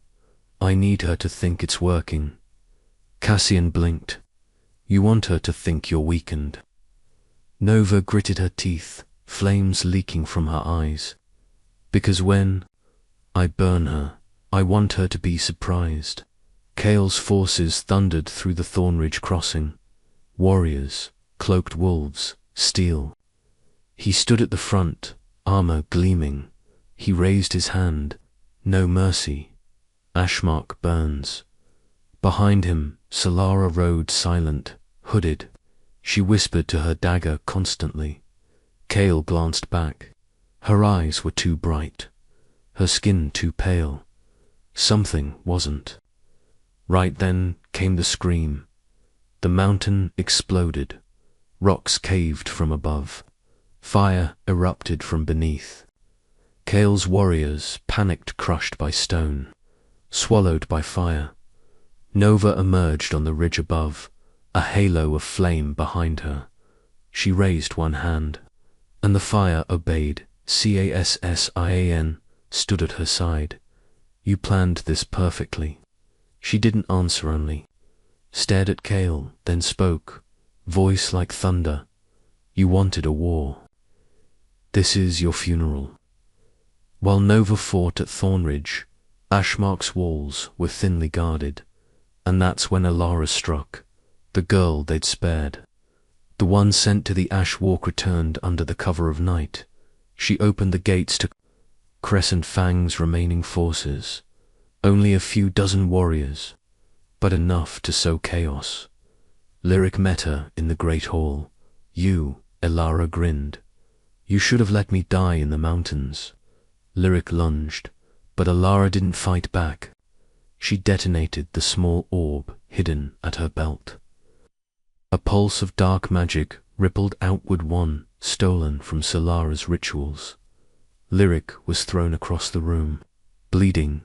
I need her to think it's working. Cassian blinked. You want her to think you're weakened. Nova gritted her teeth, flames leaking from her eyes. Because when I burn her, I want her to be surprised. Kale's forces thundered through the Thornridge crossing. Warriors, cloaked wolves, steel. He stood at the front, armor gleaming. He raised his hand. No mercy. Ashmark burns. Behind him, Solara rode silent, hooded. She whispered to her dagger constantly. Kale glanced back. Her eyes were too bright. Her skin too pale. Something wasn't. Right then came the scream. The mountain exploded. Rocks caved from above. Fire erupted from beneath. Kale's warriors panicked, crushed by stone, swallowed by fire. Nova emerged on the ridge above, a halo of flame behind her. She raised one hand, and the fire obeyed. Cassian stood at her side. You planned this perfectly. She didn't answer, only stared at Kale, then spoke, voice like thunder. You wanted a war. This is your funeral. While Nova fought at Thornridge, Ashmark's walls were thinly guarded, and that's when Alara struck, the girl they'd spared. The one sent to the Ash Walk returned under the cover of night. She opened the gates to Crescent Fang's remaining forces. Only a few dozen warriors, but enough to sow chaos. Lyric met her in the Great Hall. You, Alara grinned. You should have let me die in the mountains. Lyric lunged, but Alara didn't fight back. She detonated the small orb hidden at her belt. A pulse of dark magic rippled outward, one stolen from Solara's rituals. Lyric was thrown across the room, bleeding.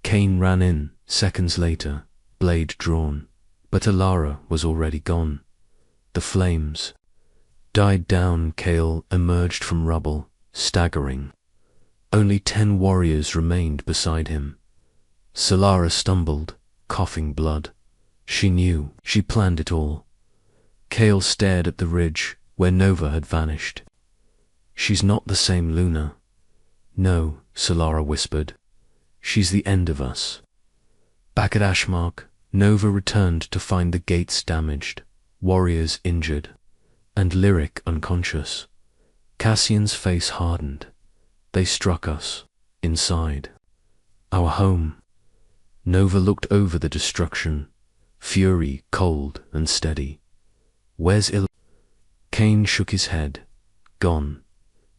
Kane ran in, seconds later, blade drawn, but Alara was already gone. The flames died down. Kale emerged from rubble, staggering. Only 10 warriors remained beside him. Solara stumbled, coughing blood. She knew, she planned it all. Kale stared at the ridge where Nova had vanished. She's not the same Luna. No, Solara whispered. She's the end of us. Back at Ashmark, Nova returned to find the gates damaged, warriors injured, and Lyric unconscious. Cassian's face hardened. They struck us, inside. Our home. Nova looked over the destruction, fury cold and steady. Where's Kane shook his head. Gone.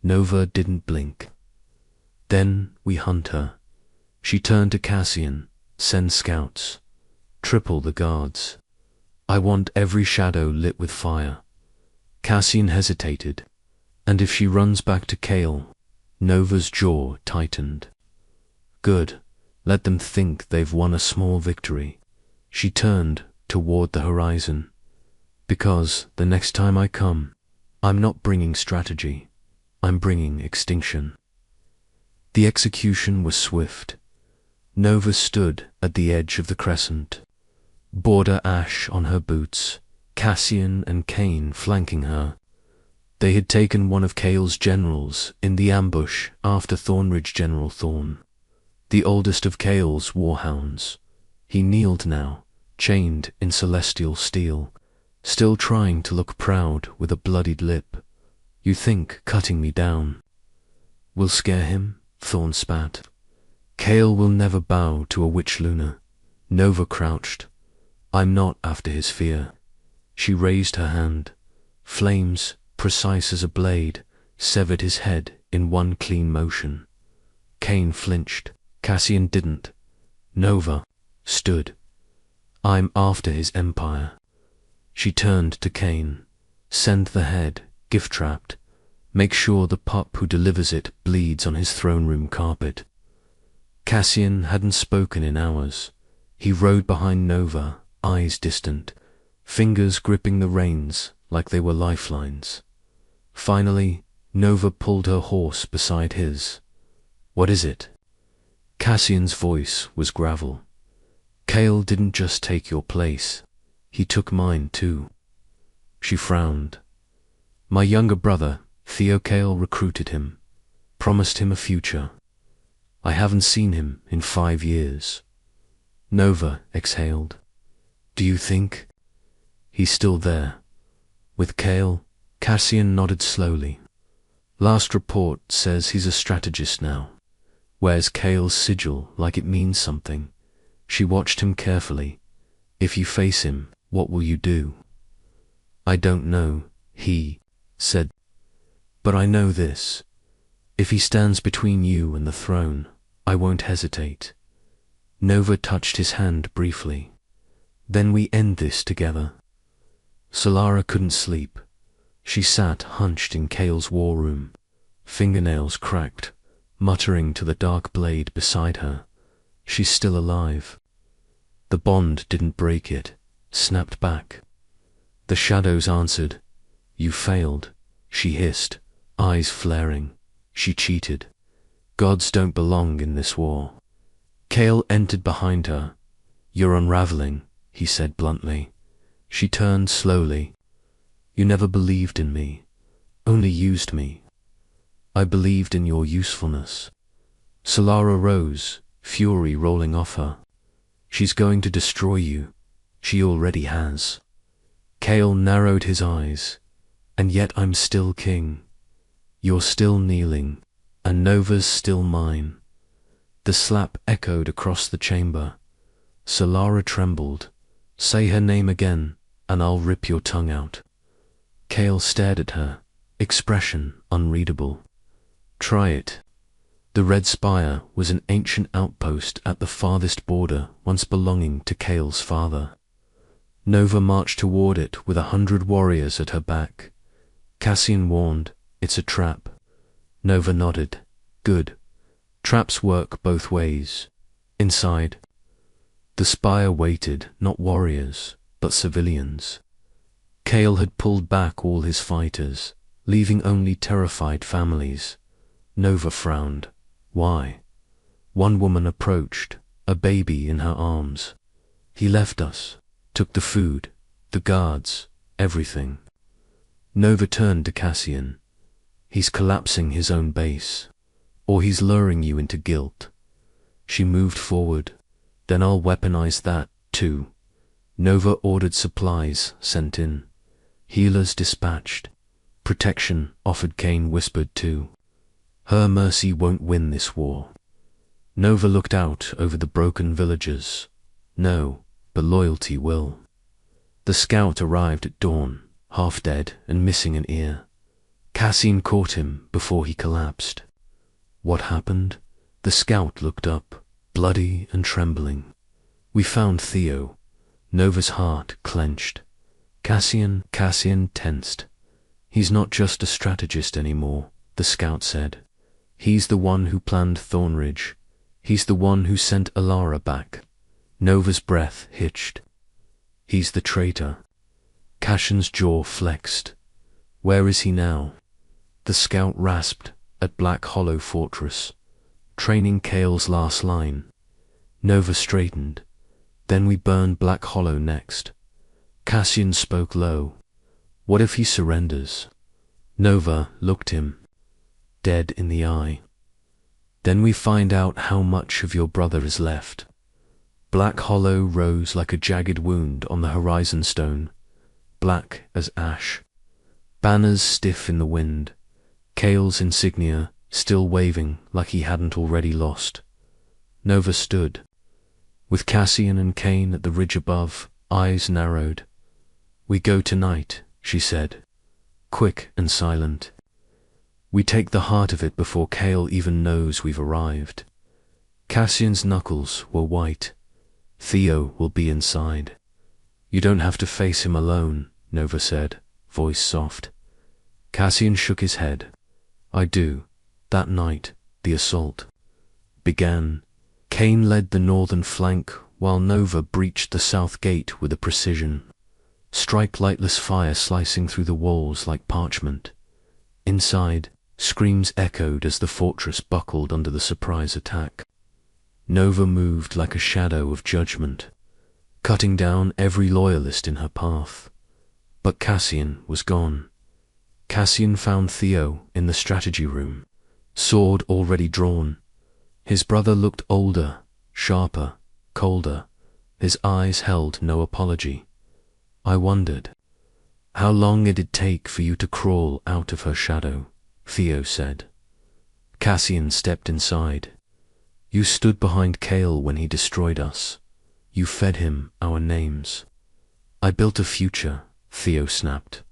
Nova didn't blink. Then we hunt her. She turned to Cassian. Send scouts. Triple the guards. I want every shadow lit with fire. Cassian hesitated. And if she runs back to Kale? Nova's jaw tightened. Good. Let them think they've won a small victory. She turned toward the horizon. Because the next time I come, I'm not bringing strategy. I'm bringing extinction. The execution was swift. Nova stood at the edge of the crescent, border ash on her boots, Cassian and Kane flanking her. They had taken one of Kale's generals in the ambush after Thornridge General Thorn, the oldest of Kale's warhounds. He kneeled now, chained in celestial steel, still trying to look proud with a bloodied lip. You think cutting me down will scare him? Thorn spat. Kale will never bow to a witch Luna. Nova crouched. I'm not after his fear. She raised her hand. Flames, precise as a blade, severed his head in one clean motion. Cain flinched. Cassian didn't. Nova stood. I'm after his empire. She turned to Cain. Send the head, gift-trapped. Make sure the pup who delivers it bleeds on his throne room carpet. Cassian hadn't spoken in hours. He rode behind Nova, eyes distant, fingers gripping the reins like they were lifelines. Finally, Nova pulled her horse beside his. What is it? Cassian's voice was gravel. Cale didn't just take your place. He took mine too. She frowned. My younger brother, Theo Cale, recruited him, promised him a future. I haven't seen him in 5 years. Nova exhaled. Do you think? He's still there. With Cale, Cassian nodded slowly. Last report says he's a strategist now. Wears Cale's sigil like it means something. She watched him carefully. If you face him, what will you do? I don't know, he said. But I know this. If he stands between you and the throne, I won't hesitate. Nova touched his hand briefly. Then we end this together. Solara couldn't sleep. She sat hunched in Cale's war room, fingernails cracked, muttering to the dark blade beside her. She's still alive. The bond didn't break it, snapped back. The shadows answered. You failed, she hissed, eyes flaring. She cheated. Gods don't belong in this war. Cale entered behind her. You're unraveling, he said bluntly. She turned slowly. You never believed in me, only used me. I believed in your usefulness. Solara rose, fury rolling off her. She's going to destroy you. She already has. Cale narrowed his eyes. And yet I'm still king. You're still kneeling, and Nova's still mine. The slap echoed across the chamber. Solara trembled. Say her name again, and I'll rip your tongue out. Cale stared at her, expression unreadable. Try it. The Red Spire was an ancient outpost at the farthest border once belonging to Cale's father. Nova marched toward it with 100 warriors at her back. Cassian warned, it's a trap. Nova nodded. Good. Traps work both ways. Inside. The spire waited, not warriors, but civilians. Cale had pulled back all his fighters, leaving only terrified families. Nova frowned. Why? One woman approached, a baby in her arms. He left us, took the food, the guards, everything. Nova turned to Cassian. He's collapsing his own base, or he's luring you into guilt. She moved forward. Then I'll weaponize that, too. Nova ordered supplies sent in. Healers dispatched. Protection offered, Cain whispered too. Her mercy won't win this war. Nova looked out over the broken villages. No, but loyalty will. The scout arrived at dawn, half dead and missing an ear. Cassian caught him before he collapsed. What happened? The scout looked up, bloody and trembling. We found Theo. Nova's heart clenched. Cassian tensed. He's not just a strategist anymore, the scout said. He's the one who planned Thornridge. He's the one who sent Alara back. Nova's breath hitched. He's the traitor. Cassian's jaw flexed. Where is he now? The scout rasped at Black Hollow Fortress, training Cale's last line. Nova straightened. Then we burned Black Hollow next. Cassian spoke low. What if he surrenders? Nova looked him dead in the eye. Then we find out how much of your brother is left. Black Hollow rose like a jagged wound on the horizon stone, black as ash. Banners stiff in the wind. Cale's insignia still waving like he hadn't already lost. Nova stood. With Cassian and Cain at the ridge above, eyes narrowed. We go tonight, she said, quick and silent. We take the heart of it before Kale even knows we've arrived. Cassian's knuckles were white. Theo will be inside. You don't have to face him alone, Nova said, voice soft. Cassian shook his head. I do. That night, the assault began. Cain led the northern flank, while Nova breached the south gate with a precision. Striped lightless fire slicing through the walls like parchment. Inside, screams echoed as the fortress buckled under the surprise attack. Nova moved like a shadow of judgment, cutting down every loyalist in her path. But Cassian was gone. Cassian found Theo in the strategy room, sword already drawn. His brother looked older, sharper, colder. His eyes held no apology. I wondered how long it'd take for you to crawl out of her shadow, Theo said. Cassian stepped inside. You stood behind Kale when he destroyed us. You fed him our names. I built a future, Theo snapped.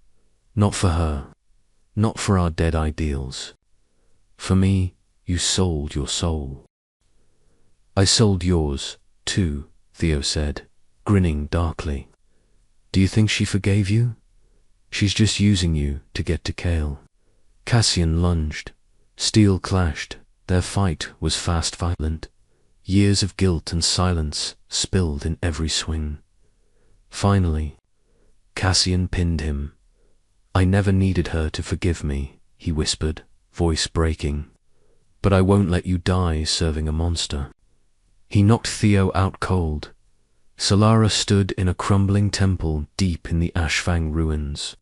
Not for her. Not for our dead ideals. For me, you sold your soul. I sold yours, too, Theo said, grinning darkly. Do you think she forgave you? She's just using you to get to Kale. Cassian lunged. Steel clashed. Their fight was fast, violent. Years of guilt and silence spilled in every swing. Finally, Cassian pinned him. I never needed her to forgive me, he whispered, voice breaking. But I won't let you die serving a monster. He knocked Theo out cold. Solara stood in a crumbling temple deep in the Ashfang ruins.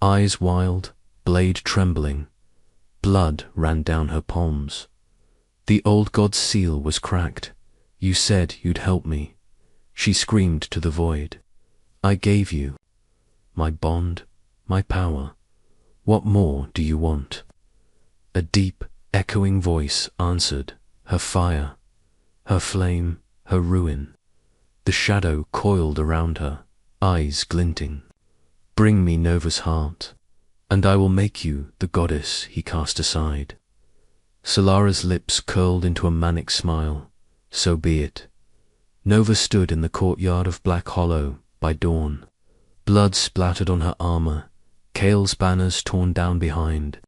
Eyes wild, blade trembling. Blood ran down her palms. The old god's seal was cracked. You said you'd help me. She screamed to the void. I gave you my bond, my power. What more do you want? A deep, echoing voice answered, her fire, her flame, her ruin. The shadow coiled around her, eyes glinting. Bring me Nova's heart, and I will make you the goddess he cast aside. Solara's lips curled into a manic smile. So be it. Nova stood in the courtyard of Black Hollow by dawn. Blood splattered on her armor, Kale's banners torn down behind.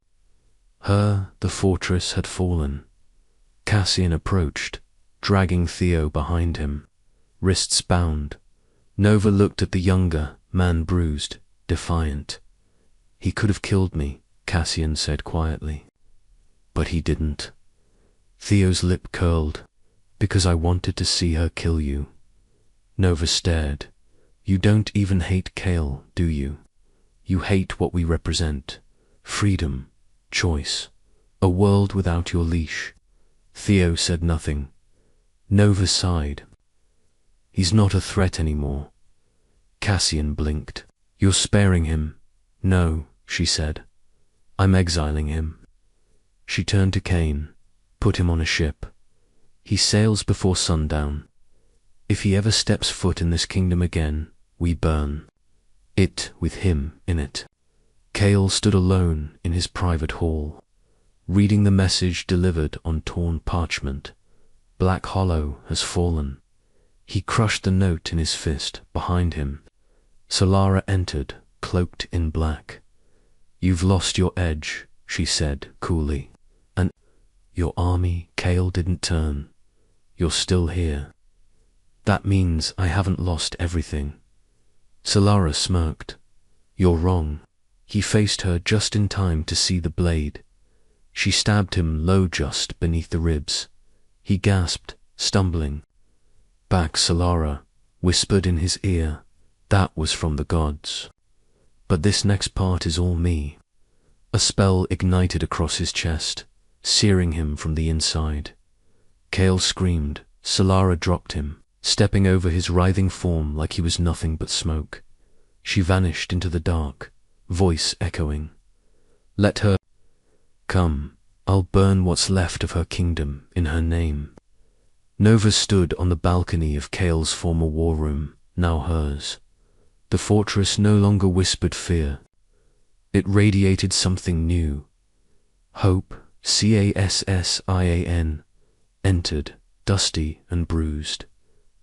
Her, the fortress had fallen. Cassian approached, dragging Theo behind him, wrists bound. Nova looked at the younger, man bruised, defiant. He could have killed me, Cassian said quietly. But he didn't. Theo's lip curled. Because I wanted to see her kill you. Nova stared. You don't even hate Kale, do you? You hate what we represent. Freedom, choice, a world without your leash. Theo said nothing. Nova sighed. He's not a threat anymore. Cassian blinked. You're sparing him. No, she said. I'm exiling him. She turned to Cain, put him on a ship. He sails before sundown. If he ever steps foot in this kingdom again, we burn. It with him in it. Kale stood alone in his private hall, reading the message delivered on torn parchment. Black Hollow has fallen. He crushed the note in his fist behind him. Solara entered, cloaked in black. You've lost your edge, she said coolly. And your army, Kale didn't turn. You're still here. That means I haven't lost everything. Solara smirked. You're wrong. He faced her just in time to see the blade. She stabbed him low just beneath the ribs. He gasped, stumbling. Back Solara whispered in his ear. That was from the gods. But this next part is all me. A spell ignited across his chest, searing him from the inside. Kale screamed. Solara dropped him, stepping over his writhing form like he was nothing but smoke. She vanished into the dark, voice echoing. Let her come. I'll burn what's left of her kingdom in her name. Nova stood on the balcony of Kale's former war room, now hers. The fortress no longer whispered fear. It radiated something new. Hope, Cassin, entered, dusty and bruised.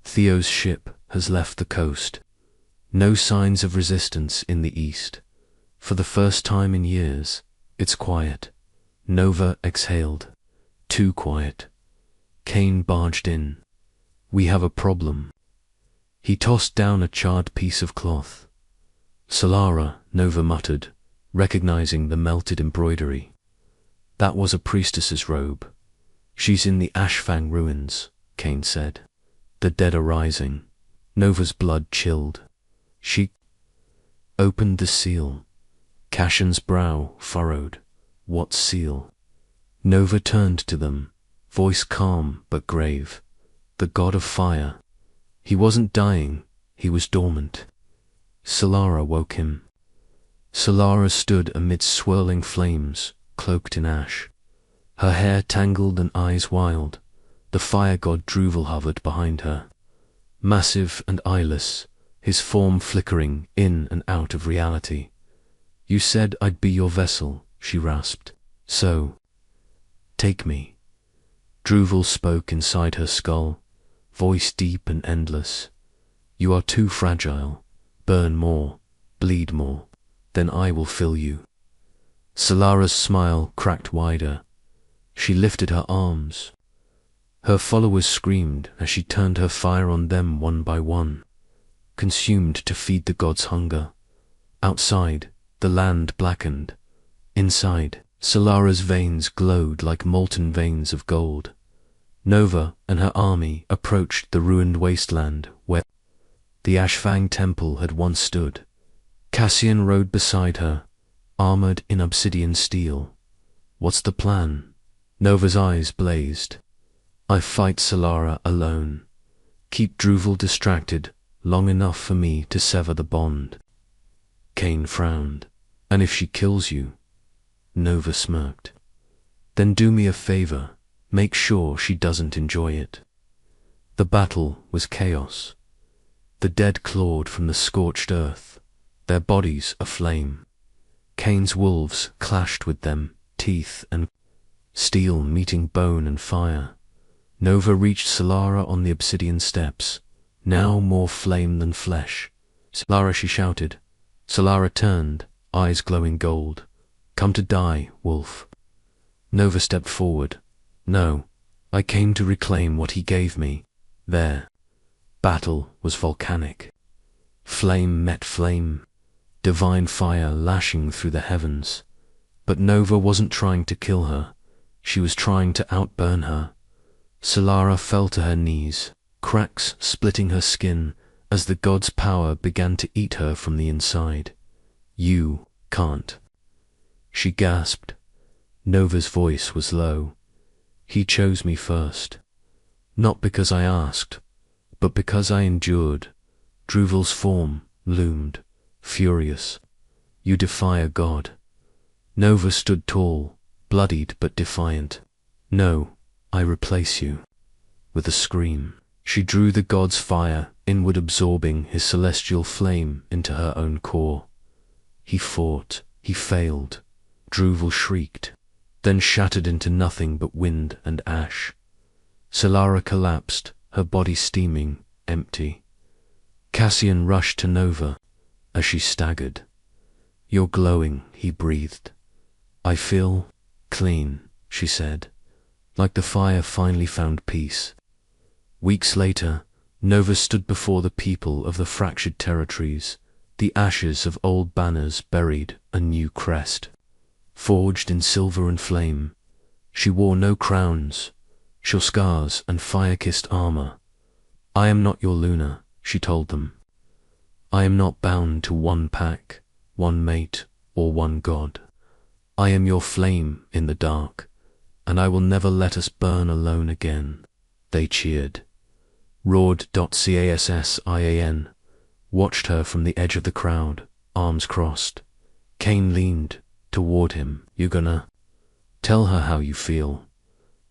Theo's ship has left the coast. No signs of resistance in the east. For the first time in years, it's quiet. Nova exhaled. Too quiet. Kane barged in. We have a problem. He tossed down a charred piece of cloth. Solara, Nova muttered, recognizing the melted embroidery. That was a priestess's robe. She's in the Ashfang ruins, Kane said. The dead are rising. Nova's blood chilled. She opened the seal. Cassion's brow furrowed. What seal? Nova turned to them, voice calm but grave. The god of fire. He wasn't dying, he was dormant. Solara woke him. Solara stood amidst swirling flames, cloaked in ash. Her hair tangled and eyes wild. The fire god Druval hovered behind her. Massive and eyeless, his form flickering in and out of reality. You said I'd be your vessel, she rasped. So, take me. Druval spoke inside her skull, voice deep and endless. You are too fragile. Burn more, bleed more, then I will fill you. Solara's smile cracked wider. She lifted her arms. Her followers screamed as she turned her fire on them one by one, consumed to feed the god's hunger. Outside, the land blackened. Inside, Solara's veins glowed like molten veins of gold. Nova and her army approached the ruined wasteland where the Ashfang temple had once stood. Cassian rode beside her, armored in obsidian steel. What's the plan? Nova's eyes blazed. I fight Solara alone. Keep Druval distracted long enough for me to sever the bond. Kane frowned. And if she kills you? Nova smirked. Then do me a favor. Make sure she doesn't enjoy it. The battle was chaos. The dead clawed from the scorched earth, their bodies aflame. Kane's wolves clashed with them, teeth and steel meeting bone and fire. Nova reached Solara on the obsidian steps, now more flame than flesh. Solara, she shouted. Solara turned, eyes glowing gold. Come to die, wolf. Nova stepped forward. No, I came to reclaim what he gave me. There. Battle was volcanic. Flame met flame. Divine fire lashing through the heavens. But Nova wasn't trying to kill her. She was trying to outburn her. Solara fell to her knees, cracks splitting her skin as the god's power began to eat her from the inside. You can't. She gasped. Nova's voice was low. He chose me first. Not because I asked, but because I endured. Druval's form loomed, furious. You defy a god. Nova stood tall, bloodied but defiant. No, I replace you. With a scream, she drew the god's fire, inward absorbing his celestial flame into her own core. He fought, he failed. Druval shrieked, then shattered into nothing but wind and ash. Solara collapsed, her body steaming, empty. Cassian rushed to Nova as she staggered. You're glowing, he breathed. I feel clean, she said, like the fire finally found peace. Weeks later, Nova stood before the people of the fractured territories. The ashes of old banners buried a new crest. Forged in silver and flame, she wore no crowns, shore scars and fire-kissed armor. I am not your Luna, she told them. I am not bound to one pack, one mate, or one god. I am your flame in the dark, and I will never let us burn alone again. They cheered. Roared Cassin watched her from the edge of the crowd, arms crossed. Kane leaned toward him. You gonna tell her how you feel?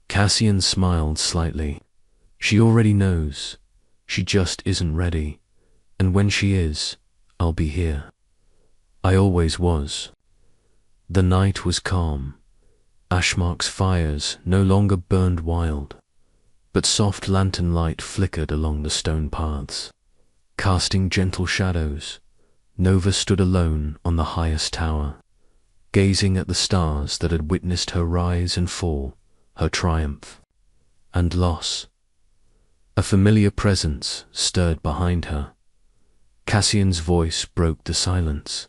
Cassian smiled slightly. She already knows. She just isn't ready. And when she is, I'll be here. I always was. The night was calm. Ashmark's fires no longer burned wild, but soft lantern light flickered along the stone paths. Casting gentle shadows, Nova stood alone on the highest tower, gazing at the stars that had witnessed her rise and fall, her triumph and loss. A familiar presence stirred behind her. Cassian's voice broke the silence.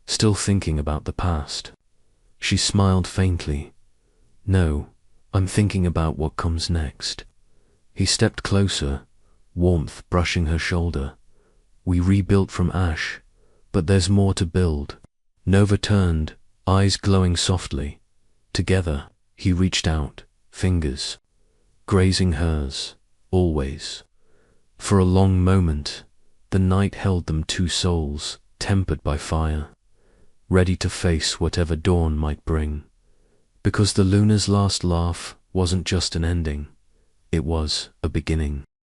Still thinking about the past, she smiled faintly. "No, I'm thinking about what comes next." He stepped closer, warmth brushing her shoulder. "We rebuilt from ash, but there's more to build." Nova turned, eyes glowing softly. Together, he reached out, fingers grazing hers, always. For a long moment, the night held them, two souls, tempered by fire, ready to face whatever dawn might bring. Because the Luna's last laugh wasn't just an ending, it was a beginning.